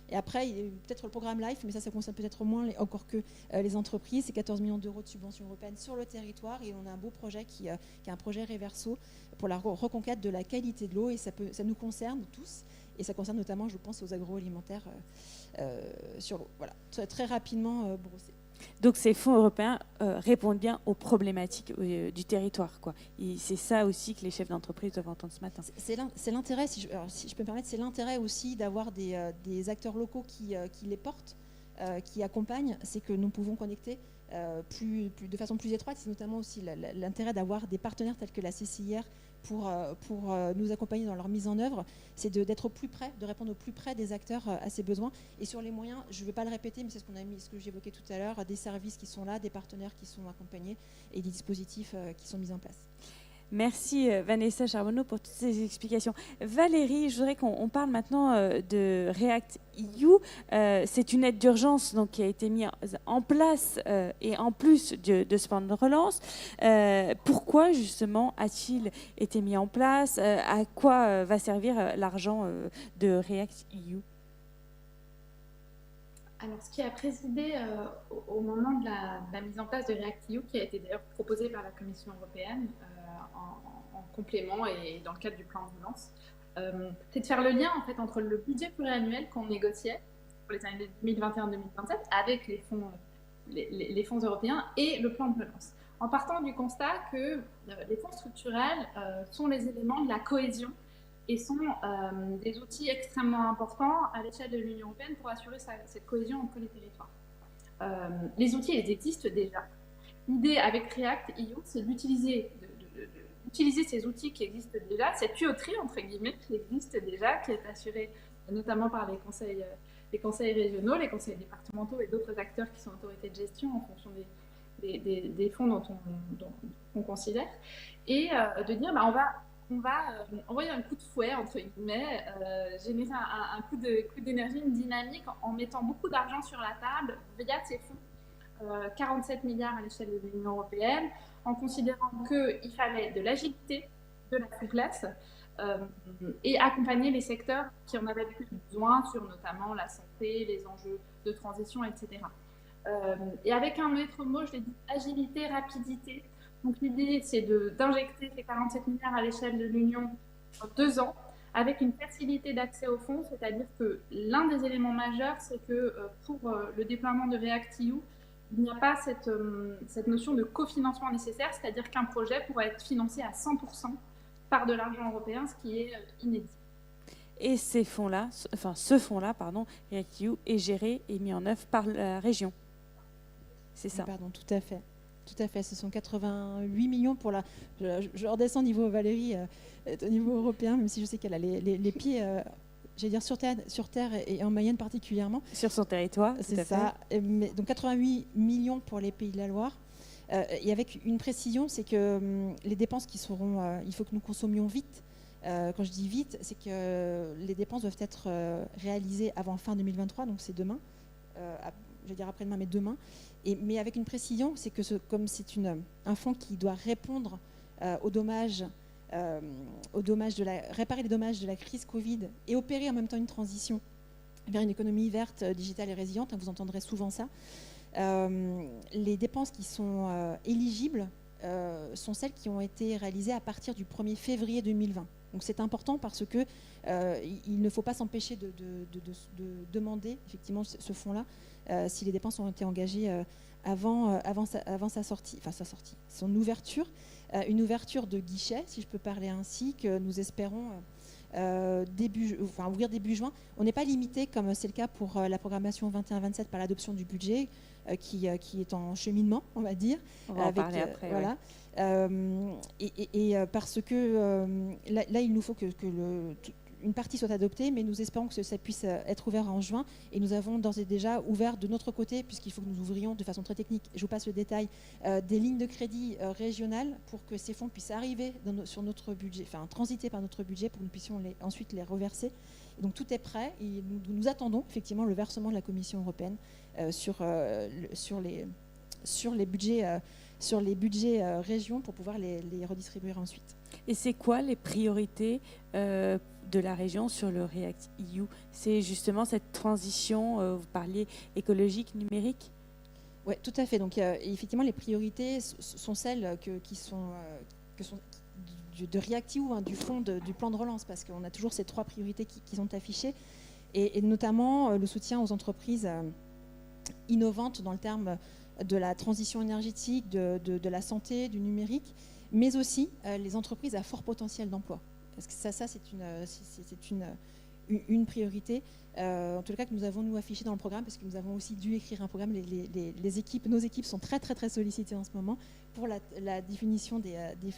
Et après, il y a peut-être le programme LIFE, mais ça concerne peut-être moins encore que les entreprises. C'est 14 millions d'euros de subventions européennes sur le territoire. Et on a un beau projet qui est un projet Reverso pour la reconquête de la qualité de l'eau. Et ça nous concerne tous. Et ça concerne notamment, je pense, aux agroalimentaires sur l'eau. Voilà, très rapidement brossé. Donc ces fonds européens répondent bien aux problématiques du territoire, quoi. C'est ça aussi que les chefs d'entreprise doivent entendre ce matin. C'est l'intérêt, si je peux me permettre, c'est l'intérêt aussi d'avoir des acteurs locaux qui les portent, qui accompagnent. C'est que nous pouvons connecter de façon plus étroite. C'est notamment aussi l'intérêt d'avoir des partenaires tels que la CCIR pour nous accompagner dans leur mise en œuvre. C'est d'être au plus près, de répondre au plus près des acteurs à ces besoins. Et sur les moyens, je ne vais pas le répéter, mais c'est ce que j'évoquais tout à l'heure, des services qui sont là, des partenaires qui sont accompagnés et des dispositifs qui sont mis en place. Merci Vanessa Charbonneau pour toutes ces explications. Valérie, je voudrais qu'on parle maintenant de REACT-EU. C'est une aide d'urgence donc, qui a été mise en place et en plus de ce plan de relance. Pourquoi justement a-t-il été mis en place? À quoi va servir l'argent de REACT-EU? Alors, ce qui a présidé au moment de la mise en place de REACT-EU, qui a été d'ailleurs proposé par la Commission européenne en complément et dans le cadre du plan de relance, c'est de faire le lien en fait entre le budget pluriannuel qu'on négociait pour les années 2021-2027 avec les fonds européens et le plan de relance. En partant du constat que les fonds structurels sont les éléments de la cohésion et sont des outils extrêmement importants à l'échelle de l'Union européenne pour assurer cette cohésion entre les territoires. Les outils, ils existent déjà. L'idée avec REACT-EU, c'est d'utiliser ces outils qui existent déjà, cette tuyauterie, entre guillemets, qui existe déjà, qui est assurée notamment par les conseils régionaux, les conseils départementaux et d'autres acteurs qui sont autorités de gestion en fonction des fonds dont on considère, et de dire on va on va envoyer un coup de fouet, entre guillemets, générer un coup d'énergie, une dynamique en mettant beaucoup d'argent sur la table via ces fonds, 47 milliards à l'échelle de l'Union européenne, en considérant qu'il fallait de l'agilité, de la souplesse, et accompagner les secteurs qui en avaient le plus besoin sur notamment la santé, les enjeux de transition, etc. Et avec un maître mot, je l'ai dit, agilité, rapidité. Donc l'idée, c'est d'injecter ces 47 milliards à l'échelle de l'Union en 2 ans, avec une facilité d'accès aux fonds, c'est-à-dire que l'un des éléments majeurs, c'est que pour le déploiement de REACT-EU, il n'y a pas cette notion de cofinancement nécessaire, c'est-à-dire qu'un projet pourrait être financé à 100% par de l'argent européen, ce qui est inédit. Et ces fonds-là, ce fonds-là, REACT-EU, est géré et mis en œuvre par la région. C'est ça. Pardon, tout à fait. Tout à fait. Ce sont 88 millions pour la. Je redescends niveau Valérie, au niveau européen, même si je sais qu'elle a les pieds, j'allais dire sur terre et en Mayenne particulièrement. Sur son territoire. C'est ça. Mais, donc 88 millions pour les Pays de la Loire. Et avec une précision, c'est que les dépenses qui seront, il faut que nous consommions vite. Quand je dis vite, c'est que les dépenses doivent être réalisées avant fin 2023, donc c'est demain. Je vais dire après-demain, mais demain. Mais avec une précision, c'est que comme c'est un fonds qui doit répondre aux dommages, réparer les dommages de la crise Covid et opérer en même temps une transition vers une économie verte, digitale et résiliente, vous entendrez souvent ça. Les dépenses qui sont éligibles sont celles qui ont été réalisées à partir du 1er février 2020. Donc c'est important parce que il ne faut pas s'empêcher de demander effectivement ce fonds-là si les dépenses ont été engagées avant sa sortie, son ouverture, une ouverture de guichet, si je peux parler ainsi, que nous espérons ouvrir début juin. On n'est pas limité, comme c'est le cas pour la programmation 21-27, par l'adoption du budget qui est en cheminement, on va dire. On va en parler après. Voilà. Parce que là, il nous faut que une partie soit adoptée, mais nous espérons que ça puisse être ouvert en juin. Et nous avons d'ores et déjà ouvert de notre côté, puisqu'il faut que nous ouvrions de façon très technique, je vous passe le détail, des lignes de crédit régionales pour que ces fonds puissent arriver sur notre budget, transiter par notre budget pour que nous puissions ensuite les reverser. Et donc tout est prêt et nous attendons effectivement le versement de la Commission européenne sur les budgets régions pour pouvoir les redistribuer ensuite. Et c'est quoi les priorités de la région sur le REACT-EU? C'est justement cette transition, vous parliez écologique, numérique? Oui, tout à fait. Donc effectivement, les priorités sont celles qui sont de REACT-EU, du fond du plan de relance, parce qu'on a toujours ces 3 priorités qui sont affichées, et notamment le soutien aux entreprises innovantes dans le terme de la transition énergétique, de la santé, du numérique, mais aussi les entreprises à fort potentiel d'emploi. Parce que ça c'est une priorité, en tout cas que nous avons nous affiché dans le programme, parce que nous avons aussi dû écrire un programme. Nos équipes sont très très très sollicitées en ce moment pour la définition de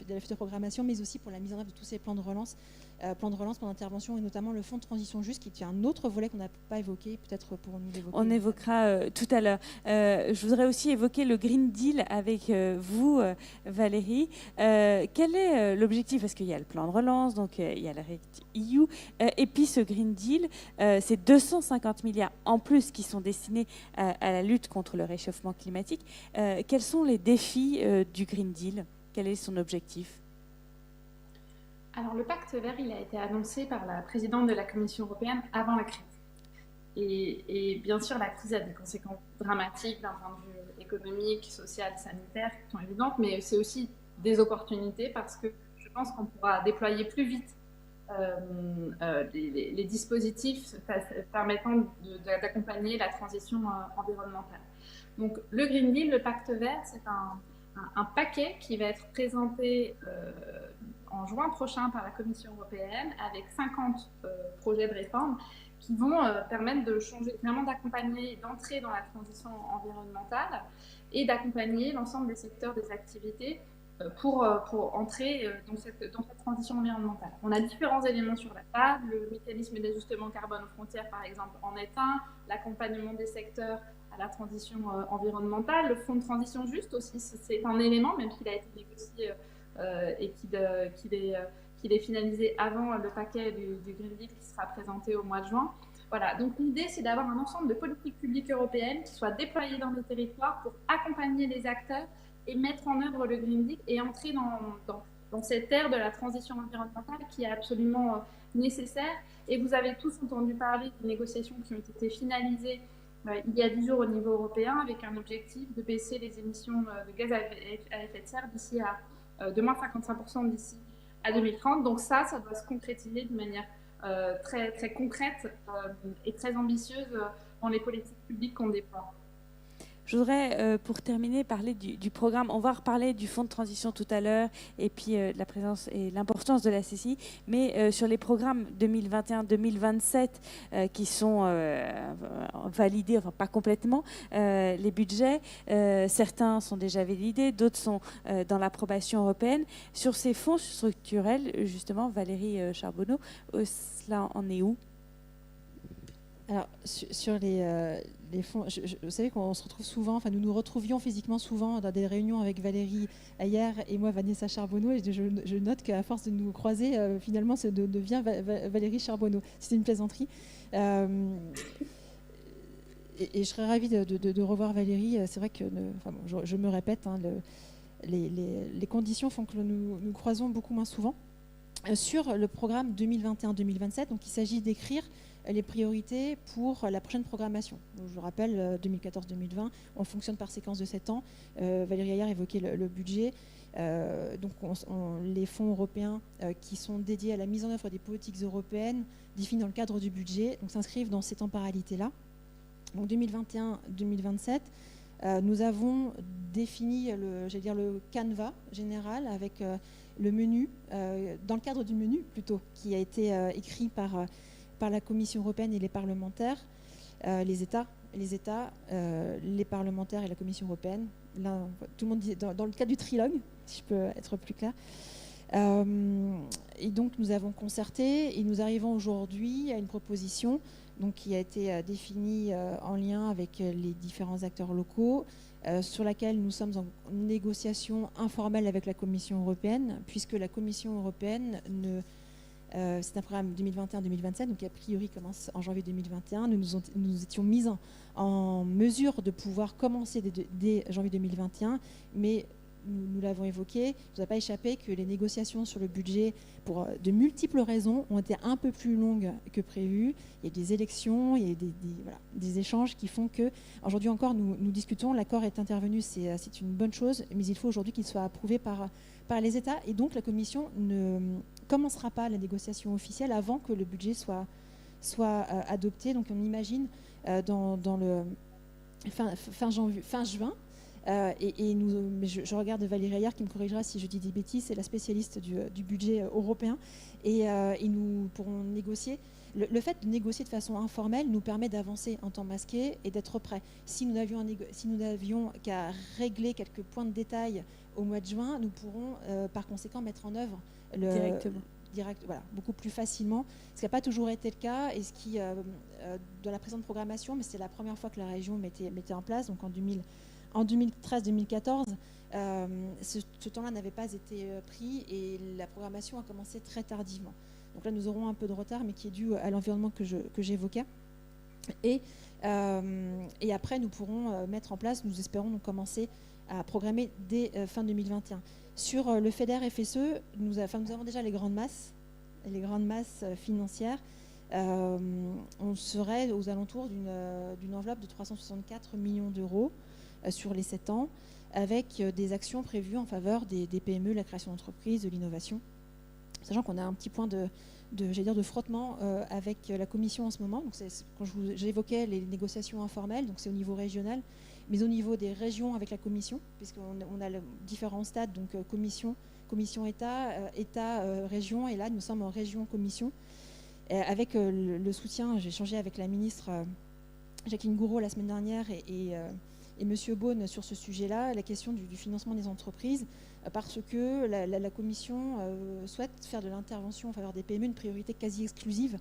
la future programmation, mais aussi pour la mise en œuvre de tous ces plans de relance, plans d'intervention, et notamment le fonds de transition juste, qui est un autre volet qu'on n'a pas évoqué, peut-être pour nous l'évoquer. On évoquera tout à l'heure. Je voudrais aussi évoquer le Green Deal avec vous, Valérie. Quel est l'objectif? Parce qu'il y a le plan de relance, donc il y a le REACT-EU, et puis ce Green Deal, c'est 250 milliards en plus qui sont destinés à la lutte contre le réchauffement climatique. Quels sont les défis du Green Deal? Quel est son objectif? Alors, le pacte vert, il a été annoncé par la présidente de la Commission européenne avant la crise. Et bien sûr, la crise a des conséquences dramatiques d'un point de vue économique, social, sanitaire, qui sont évidentes, mais c'est aussi des opportunités, parce que je pense qu'on pourra déployer plus vite les dispositifs permettant d'accompagner la transition environnementale. Donc, le Green Deal, le pacte vert, c'est un paquet qui va être présenté en juin prochain par la Commission européenne, avec 50 projets de réforme qui vont permettre de changer, vraiment d'accompagner, d'entrer dans la transition environnementale et d'accompagner l'ensemble des secteurs des activités pour entrer dans cette transition environnementale. On a différents éléments sur la table. Le mécanisme d'ajustement carbone aux frontières, par exemple, en est un. L'accompagnement des secteurs à la transition environnementale. Le fonds de transition juste aussi, c'est un élément, même s'il a été négocié et qu'il est finalisé avant le paquet du Green Deal qui sera présenté au mois de juin. Voilà, donc l'idée, c'est d'avoir un ensemble de politiques publiques européennes qui soient déployées dans les territoires pour accompagner les acteurs et mettre en œuvre le Green Deal et entrer dans cette ère de la transition environnementale qui est absolument nécessaire. Et vous avez tous entendu parler des négociations qui ont été finalisées il y a 10 jours au niveau européen avec un objectif de baisser les émissions de gaz à effet de serre d'ici à de moins 55% d'ici à 2030. Donc ça doit se concrétiser de manière très, très concrète et très ambitieuse dans les politiques publiques qu'on déploie. Je voudrais, pour terminer, parler du programme. On va reparler du fonds de transition tout à l'heure et puis de la présence et l'importance de la CCI. Mais sur les programmes 2021-2027 qui sont validés, enfin pas complètement, les budgets, certains sont déjà validés, d'autres sont dans l'approbation européenne. Sur ces fonds structurels, justement, Valérie Charbonneau, cela en est où ? Alors, sur les fonds, vous savez qu'on se retrouve souvent, enfin nous nous retrouvions physiquement souvent dans des réunions avec Valérie Ayer et moi Vanessa Charbonneau, et je note qu'à force de nous croiser, finalement ça devient Valérie Charbonneau. C'était une plaisanterie. Et je serais ravie de revoir Valérie. C'est vrai que, je me répète, hein, les conditions font que nous croisons beaucoup moins souvent. Sur le programme 2021-2027, donc il s'agit d'écrire les priorités pour la prochaine programmation. Donc, je rappelle, 2014-2020, on fonctionne par séquence de 7 ans. Valérie Ayer évoquait le budget. Donc les fonds européens qui sont dédiés à la mise en œuvre des politiques européennes définis dans le cadre du budget, donc s'inscrivent dans ces temporalités-là. Donc 2021-2027, nous avons défini le canevas général avec le menu, dans le cadre du menu plutôt, qui a été écrit par la Commission européenne et les parlementaires, les États, les parlementaires et la Commission européenne. Là, tout le monde dit, dans le cadre du trilogue, si je peux être plus clair. Et donc nous avons concerté et nous arrivons aujourd'hui à une proposition donc, qui a été définie en lien avec les différents acteurs locaux, sur laquelle nous sommes en négociation informelle avec la Commission européenne, puisque la Commission européenne c'est un programme 2021-2027, donc qui a priori commence en janvier 2021. Nous étions mis en mesure de pouvoir commencer dès janvier 2021, mais nous l'avons évoqué, il ne nous a pas échappé que les négociations sur le budget, pour de multiples raisons, ont été un peu plus longues que prévu. Il y a des élections, il y a des échanges qui font que, aujourd'hui encore, nous discutons, l'accord est intervenu, c'est une bonne chose, mais il faut aujourd'hui qu'il soit approuvé par les États. Et donc, la Commission ne commencera pas la négociation officielle avant que le budget soit adopté. Donc, on imagine dans le fin juin. Je regarde Valérie Ayer qui me corrigera si je dis des bêtises, c'est la spécialiste du budget européen, et nous pourrons négocier. Le fait de négocier de façon informelle nous permet d'avancer en temps masqué et d'être prêts. Si nous n'avions qu'à régler quelques points de détail au mois de juin, nous pourrons par conséquent mettre en œuvre voilà, beaucoup plus facilement, ce qui n'a pas toujours été le cas, et ce qui, dans la présente programmation, mais c'est la première fois que la région mettait en place, donc en 2013-2014, ce temps-là n'avait pas été pris et la programmation a commencé très tardivement. Donc là, nous aurons un peu de retard, mais qui est dû à l'environnement que j'évoquais. Et après, nous pourrons mettre en place, nous espérons donc commencer à programmer dès fin 2021. Sur le FEDER FSE, nous avons déjà les grandes masses financières. On serait aux alentours d'une enveloppe de 364 millions d'euros sur les 7 ans, avec des actions prévues en faveur des PME, la création d'entreprises, de l'innovation. Sachant qu'on a un petit point de frottement avec la Commission en ce moment. Donc quand j'évoquais les négociations informelles, donc c'est au niveau régional, mais au niveau des régions avec la Commission, puisqu'on a différents stades, donc Commission, État, région, et là nous sommes en région-Commission. Avec le soutien, j'ai échangé avec la ministre Jacqueline Gouraud la semaine dernière et M. Beaune sur ce sujet-là, la question du financement des entreprises, parce que la Commission souhaite faire de l'intervention en faveur des PME une priorité quasi exclusive,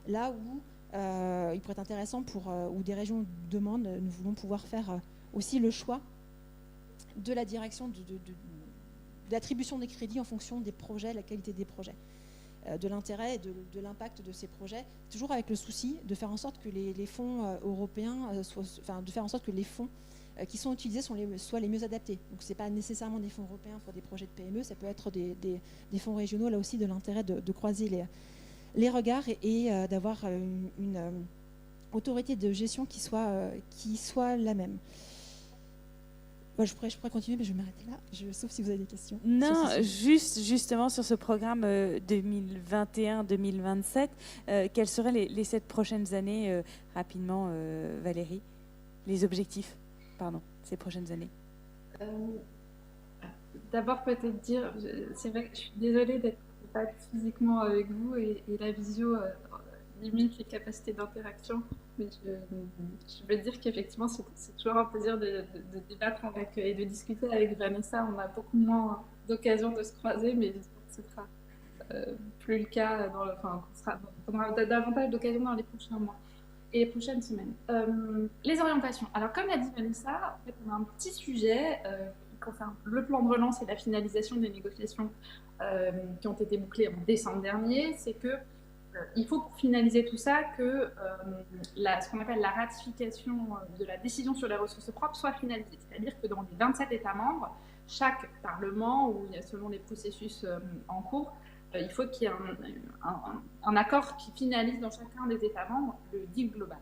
là où il pourrait être intéressant où des régions demandent, nous voulons pouvoir faire aussi le choix de la direction de l'attribution des crédits en fonction des projets, la qualité des projets. de l'intérêt et de l'impact de ces projets, toujours avec le souci de faire en sorte que les fonds européens, de faire en sorte que les fonds qui sont utilisés soient les mieux adaptés. Donc ce n'est pas nécessairement des fonds européens pour des projets de PME, ça peut être des fonds régionaux, là aussi de l'intérêt de croiser les regards et d'avoir une autorité de gestion qui soit la même. Bon, je pourrais continuer, mais je vais m'arrêter là, sauf si vous avez des questions. Non, justement sur ce programme 2021-2027, quelles seraient les 7 prochaines années, rapidement, Valérie, les objectifs, ces prochaines années? D'abord, peut-être dire, c'est vrai que je suis désolée d'être pas physiquement avec vous et la visio limite les capacités d'interaction. Mais je veux dire qu'effectivement, c'est toujours un plaisir de débattre et de discuter avec Vanessa. On a beaucoup moins d'occasions de se croiser, mais ce sera plus le cas on aura davantage d'occasions dans les prochains mois et les prochaines semaines. Les orientations. Alors, comme l'a dit Vanessa, en fait, on a un petit sujet qui concerne le plan de relance et la finalisation des négociations qui ont été bouclées en décembre dernier. C'est que il faut pour finaliser tout ça que ce qu'on appelle la ratification de la décision sur les ressources propres soit finalisée. C'est-à-dire que dans les 27 États membres, chaque Parlement, où il y a selon les processus en cours, il faut qu'il y ait un accord qui finalise dans chacun des États membres le deal global.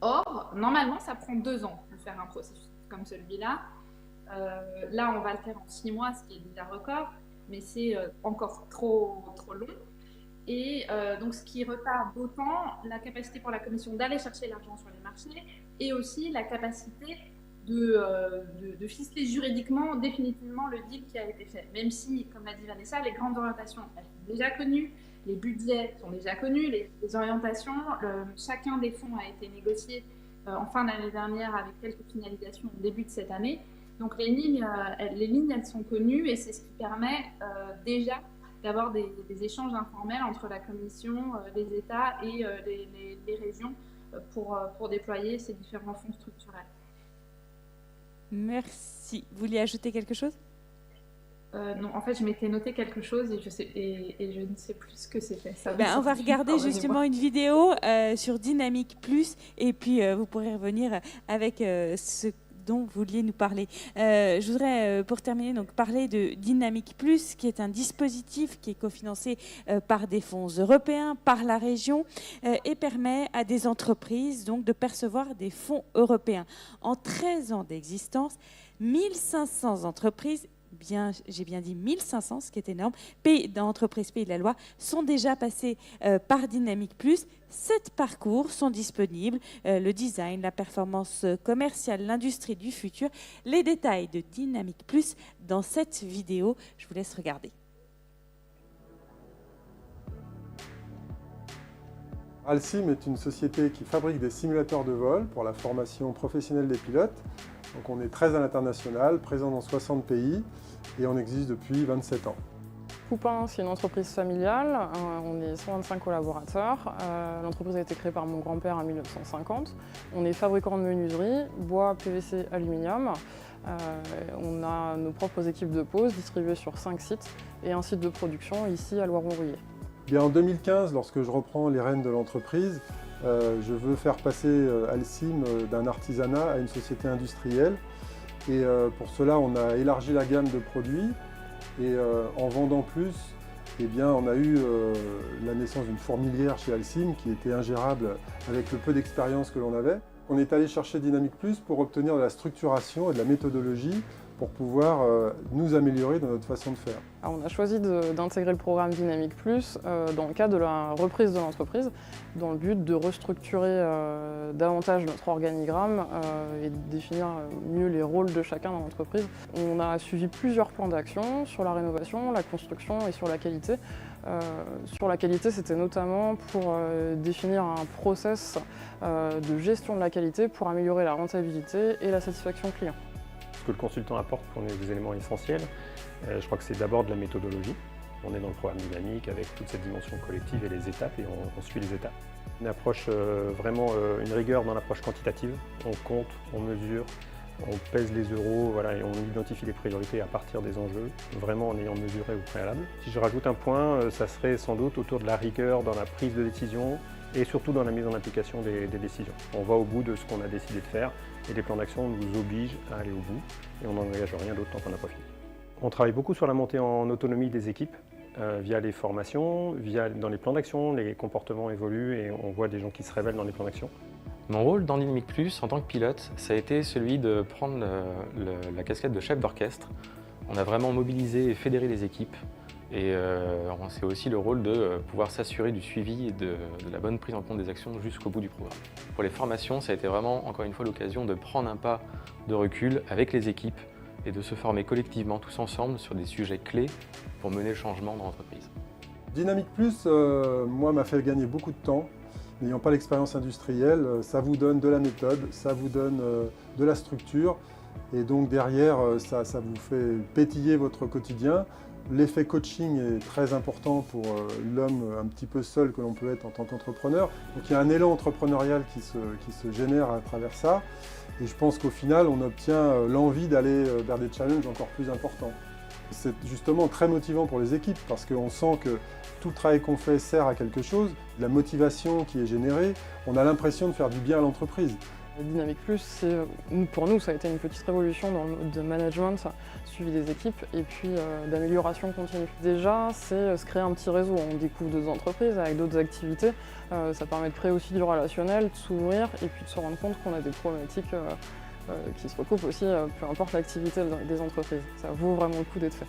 Or, normalement, ça prend 2 ans de faire un processus comme celui-là. Là, on va le faire en 6 mois, ce qui est déjà record, mais c'est encore trop long. Et donc, ce qui retarde d'autant la capacité pour la Commission d'aller chercher l'argent sur les marchés et aussi la capacité de ficeler juridiquement définitivement le deal qui a été fait. Même si, comme l'a dit Vanessa, les grandes orientations elles sont déjà connues, les budgets sont déjà connus, les orientations, chacun des fonds a été négocié en fin d'année dernière avec quelques finalisations au début de cette année. Donc les lignes elles sont connues et c'est ce qui permet déjà d'avoir des échanges informels entre la Commission, les États et les régions pour déployer ces différents fonds structurels. Merci. Vous vouliez ajouter quelque chose? Non, en fait, je m'étais noté quelque chose et je ne sais plus ce que c'était. On va regarder justement une vidéo sur Dynamique Plus et puis vous pourrez revenir avec ce dont vous vouliez nous parler. Je voudrais, pour terminer, donc, parler de Dynamique Plus, qui est un dispositif qui est cofinancé par des fonds européens, par la région, et permet à des entreprises donc, de percevoir des fonds européens. En 13 ans d'existence, 1500 entreprises, j'ai bien dit 1500, ce qui est énorme, d'entreprises Pays de la Loire, sont déjà passées par Dynamique Plus. 7 parcours sont disponibles, le design, la performance commerciale, l'industrie du futur. Les détails de Dynamique Plus dans cette vidéo, je vous laisse regarder. Alcim est une société qui fabrique des simulateurs de vol pour la formation professionnelle des pilotes. Donc on est très à l'international, présent dans 60 pays et on existe depuis 27 ans. Coupin, c'est une entreprise familiale, on est 125 collaborateurs. L'entreprise a été créée par mon grand-père en 1950. On est fabricant de menuiserie, bois, PVC, aluminium. On a nos propres équipes de pose distribuées sur 5 sites et un site de production ici à Loiron-Rouillé. En 2015, lorsque je reprends les rênes de l'entreprise, je veux faire passer Alcim d'un artisanat à une société industrielle. Et pour cela, on a élargi la gamme de produits. Et en vendant plus, on a eu la naissance d'une fourmilière chez Alcim qui était ingérable avec le peu d'expérience que l'on avait. On est allé chercher Dynamique Plus pour obtenir de la structuration et de la méthodologie pour pouvoir nous améliorer dans notre façon de faire. Alors, on a choisi d'intégrer le programme Dynamique Plus dans le cadre de la reprise de l'entreprise, dans le but de restructurer davantage notre organigramme et de définir mieux les rôles de chacun dans l'entreprise. On a suivi plusieurs plans d'action sur la rénovation, la construction et sur la qualité. Sur la qualité, c'était notamment pour définir un process de gestion de la qualité pour améliorer la rentabilité et la satisfaction client. Ce que le consultant apporte pour nous des éléments essentiels, je crois que c'est d'abord de la méthodologie. On est dans le programme dynamique avec toute cette dimension collective et les étapes et on suit les étapes. Une approche une rigueur dans l'approche quantitative. On compte, on mesure, On pèse les euros, voilà, et on identifie les priorités à partir des enjeux, vraiment en ayant mesuré au préalable. Si je rajoute un point, ça serait sans doute autour de la rigueur dans la prise de décision et surtout dans la mise en application des décisions. On va au bout de ce qu'on a décidé de faire et les plans d'action nous obligent à aller au bout et on n'engage rien d'autre tant qu'on n'a pas fini. On travaille beaucoup sur la montée en autonomie des équipes via les formations, dans les plans d'action, les comportements évoluent et on voit des gens qui se révèlent dans les plans d'action. Mon rôle dans Dynamic Plus en tant que pilote, ça a été celui de prendre la casquette de chef d'orchestre. On a vraiment mobilisé et fédéré les équipes et c'est aussi le rôle de pouvoir s'assurer du suivi et de la bonne prise en compte des actions jusqu'au bout du programme. Pour les formations, ça a été vraiment encore une fois l'occasion de prendre un pas de recul avec les équipes et de se former collectivement tous ensemble sur des sujets clés pour mener le changement dans l'entreprise. Dynamic Plus, moi, m'a fait gagner beaucoup de temps. N'ayant pas l'expérience industrielle, ça vous donne de la méthode, ça vous donne de la structure et donc derrière, ça vous fait pétiller votre quotidien. L'effet coaching est très important pour l'homme un petit peu seul que l'on peut être en tant qu'entrepreneur. Donc il y a un élan entrepreneurial qui se génère à travers ça et je pense qu'au final, on obtient l'envie d'aller vers des challenges encore plus importants. C'est justement très motivant pour les équipes parce qu'on sent que tout le travail qu'on fait sert à quelque chose, la motivation qui est générée, on a l'impression de faire du bien à l'entreprise. Dynamic Plus, pour nous, ça a été une petite révolution dans le mode de management, suivi des équipes et puis d'amélioration continue. Déjà, c'est se créer un petit réseau. On découvre d'autres entreprises avec d'autres activités. Ça permet de créer aussi du relationnel, de s'ouvrir et puis de se rendre compte qu'on a des problématiques qui se recoupent aussi, peu importe l'activité des entreprises. Ça vaut vraiment le coup d'être fait.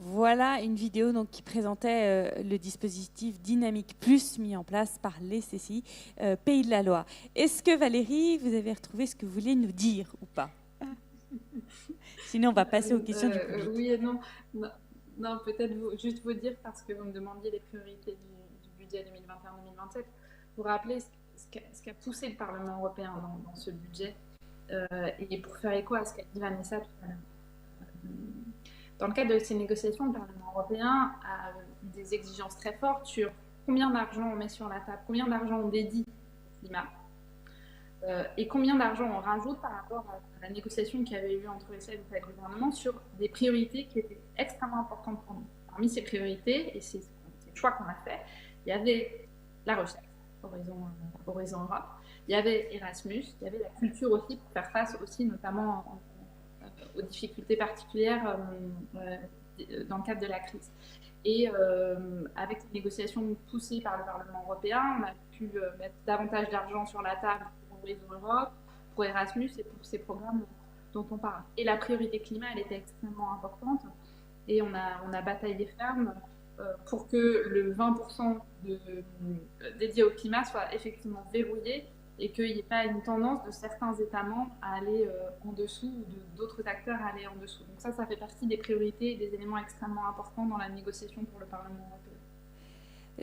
Voilà une vidéo donc, qui présentait le dispositif Dynamic Plus mis en place par les CCI Pays de la Loire. Est-ce que Valérie, vous avez retrouvé ce que vous voulez nous dire ou pas? Sinon, on va passer aux questions du public. Oui et non. Non, peut-être juste vous dire, parce que vous me demandiez les priorités du budget 2021-2027, vous rappelez ce qu'a poussé le Parlement européen dans ce budget et pour faire écho à ce qu'a dit Vanessa tout à l'heure. Dans le cadre de ces négociations, le Parlement européen a des exigences très fortes sur combien d'argent on met sur la table, combien d'argent on dédie au climat et combien d'argent on rajoute par rapport à la négociation qui avait eu entre les chefs d'État et le gouvernement sur des priorités qui étaient extrêmement importantes pour nous. Parmi ces priorités et ces choix qu'on a faits, il y avait la recherche, Horizon Europe, il y avait Erasmus, il y avait la culture aussi pour faire face aussi notamment aux difficultés particulières dans le cadre de la crise. Et avec les négociations poussées par le Parlement européen, on a pu mettre davantage d'argent sur la table pour Horizon Europe, pour Erasmus et pour ces programmes dont on parle. Et la priorité climat, elle était extrêmement importante et on a bataillé ferme pour que le 20% dédié au climat soit effectivement verrouillé et qu'il n'y ait pas une tendance de certains États membres à aller en dessous ou d'autres acteurs à aller en dessous. Donc ça fait partie des priorités et des éléments extrêmement importants dans la négociation pour le Parlement européen.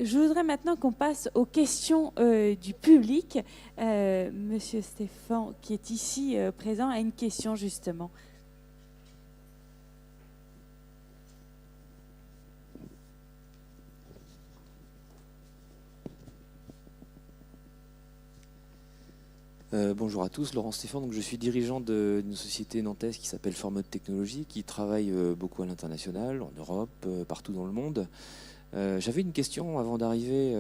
Je voudrais maintenant qu'on passe aux questions du public. Monsieur Stéphane, qui est ici présent, a une question justement. Bonjour à tous, Laurent Stéphane, donc je suis dirigeant d'une société nantaise qui s'appelle Formode Technologies, qui travaille beaucoup à l'international, en Europe, partout dans le monde. J'avais une question avant d'arriver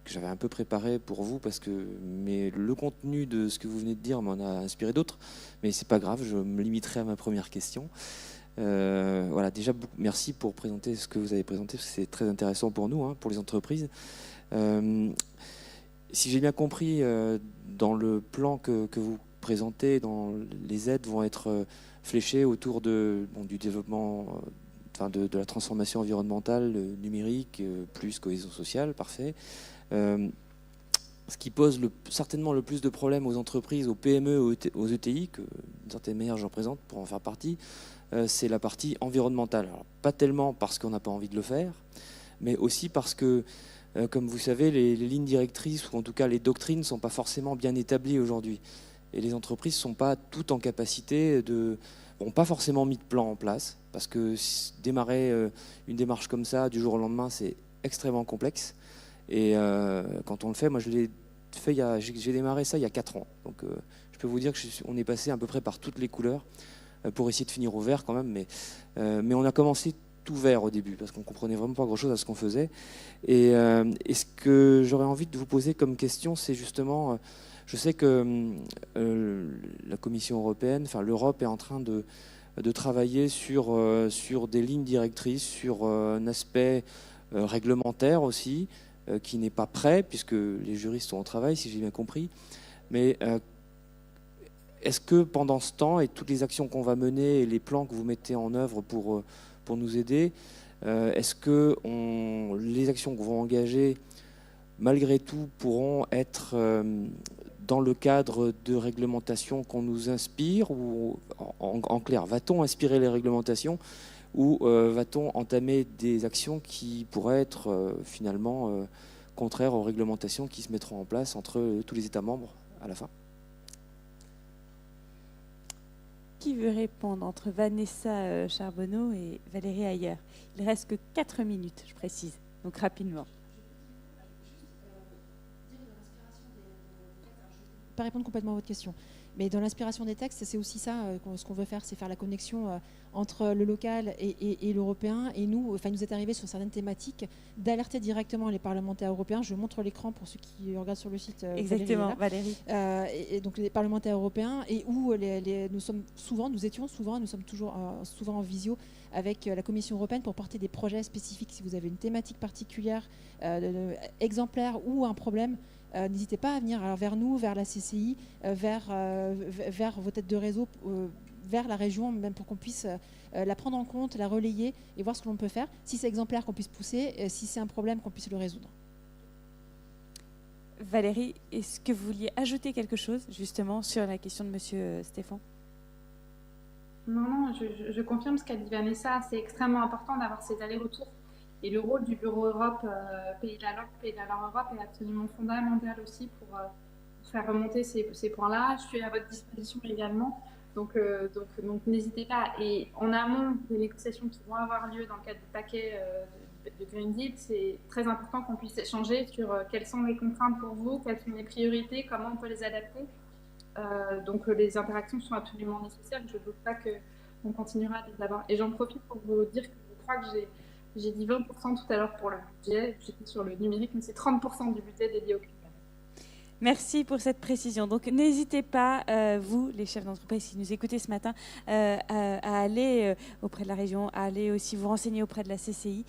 que j'avais un peu préparée pour vous parce que le contenu de ce que vous venez de dire m'en a inspiré d'autres, mais c'est pas grave, je me limiterai à ma première question. Voilà, déjà merci pour présenter ce que vous avez présenté, parce que c'est très intéressant pour nous, pour les entreprises. Si j'ai bien compris, dans le plan que vous présentez, les aides vont être fléchées autour du développement, de la transformation environnementale, numérique, plus cohésion sociale, parfait. Ce qui pose certainement le plus de problèmes aux entreprises, aux PME, aux ETI, que d'une certaine manière j'en présente pour en faire partie, c'est la partie environnementale. Alors, pas tellement parce qu'on n'a pas envie de le faire, mais aussi parce que comme vous savez, les lignes directrices, ou en tout cas les doctrines, ne sont pas forcément bien établies aujourd'hui. Et les entreprises ne sont pas toutes en capacité n'ont pas forcément mis de plan en place, parce que démarrer une démarche comme ça du jour au lendemain, c'est extrêmement complexe. Et quand on le fait, moi je l'ai fait, j'ai démarré ça il y a 4 ans. Donc je peux vous dire qu'on est passé à peu près par toutes les couleurs pour essayer de finir au vert quand même. Mais on a commencé tout vert au début parce qu'on comprenait vraiment pas grand-chose à ce qu'on faisait. Et ce que j'aurais envie de vous poser comme question, c'est justement, je sais que la Commission européenne, enfin l'Europe est en train de travailler sur des lignes directrices, sur un aspect réglementaire aussi, qui n'est pas prêt, puisque les juristes sont au travail, si j'ai bien compris. Mais est-ce que pendant ce temps, et toutes les actions qu'on va mener, et les plans que vous mettez en œuvre pour nous aider, est-ce que les actions que vous vont engager, malgré tout, pourront être dans le cadre de réglementations qu'on nous inspire, ou en clair, va-t-on inspirer les réglementations, ou va-t-on entamer des actions qui pourraient être finalement contraires aux réglementations qui se mettront en place entre tous les États membres à la fin? Qui veut répondre entre Vanessa Charbonneau et Valérie Ayer? Il ne reste que 4 minutes, je précise, donc rapidement. Pas répondre complètement à votre question, mais dans l'inspiration des textes, c'est aussi ça, ce qu'on veut faire, c'est faire la connexion entre le local et l'européen. Et nous, enfin, il nous est arrivé sur certaines thématiques d'alerter directement les parlementaires européens. Je montre l'écran pour ceux qui regardent sur le site. Exactement, Valérie. Et donc les parlementaires européens, et où nous sommes toujours souvent en visio avec la Commission européenne pour porter des projets spécifiques. Si vous avez une thématique particulière, exemplaire ou un problème, n'hésitez pas à venir vers nous, vers la CCI, vers vos têtes de réseau, vers la région, même pour qu'on puisse la prendre en compte, la relayer et voir ce que l'on peut faire. Si c'est exemplaire, qu'on puisse pousser, si c'est un problème, qu'on puisse le résoudre. Valérie, est-ce que vous vouliez ajouter quelque chose justement sur la question de Monsieur Stéphane? Non, je confirme ce qu'a dit Vanessa. C'est extrêmement important d'avoir ces allers-retours. Et le rôle du Bureau Europe, Pays de la Loire Europe est absolument fondamental aussi pour faire remonter ces points-là. Je suis à votre disposition également, donc n'hésitez pas. Et en amont des négociations qui vont avoir lieu dans le cadre du paquet de Green Deal, c'est très important qu'on puisse échanger sur quelles sont les contraintes pour vous, quelles sont les priorités, comment on peut les adapter. Donc les interactions sont absolument nécessaires. Je ne doute pas qu'on continuera à les avoir. Et j'en profite pour vous dire que je crois que j'ai dit 20% tout à l'heure pour le budget, j'étais sur le numérique, mais c'est 30% du budget dédié au climat. Merci pour cette précision. Donc n'hésitez pas, vous, les chefs d'entreprise qui nous écoutez ce matin, à aller auprès de la région, à aller aussi vous renseigner auprès de la CCI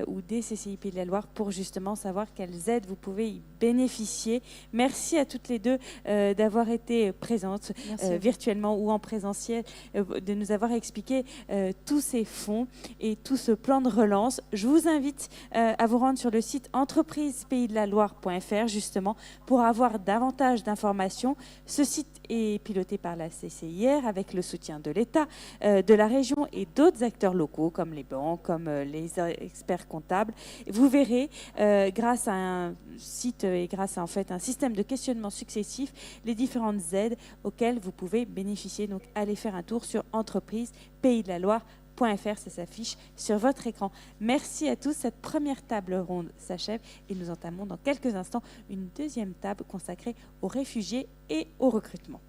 ou des CCI Pays de la Loire pour justement savoir quelles aides vous pouvez y bénéficier. Merci à toutes les deux d'avoir été présentes virtuellement ou en présentiel, de nous avoir expliqué tous ces fonds et tout ce plan de relance. Je vous invite à vous rendre sur le site entreprisepaysdelaloire.fr justement pour avoir davantage d'informations. Ce site est piloté par la CCIR avec le soutien de l'État, de la région et d'autres acteurs locaux comme les banques, comme les experts comptables. Vous verrez, grâce à un site et grâce à en fait un système de questionnement successif, les différentes aides auxquelles vous pouvez bénéficier. Donc allez faire un tour sur entreprisepaysdelaloire.fr. Ça s'affiche sur votre écran. Merci à tous. Cette première table ronde s'achève et nous entamons dans quelques instants une deuxième table consacrée aux réfugiés et au recrutement.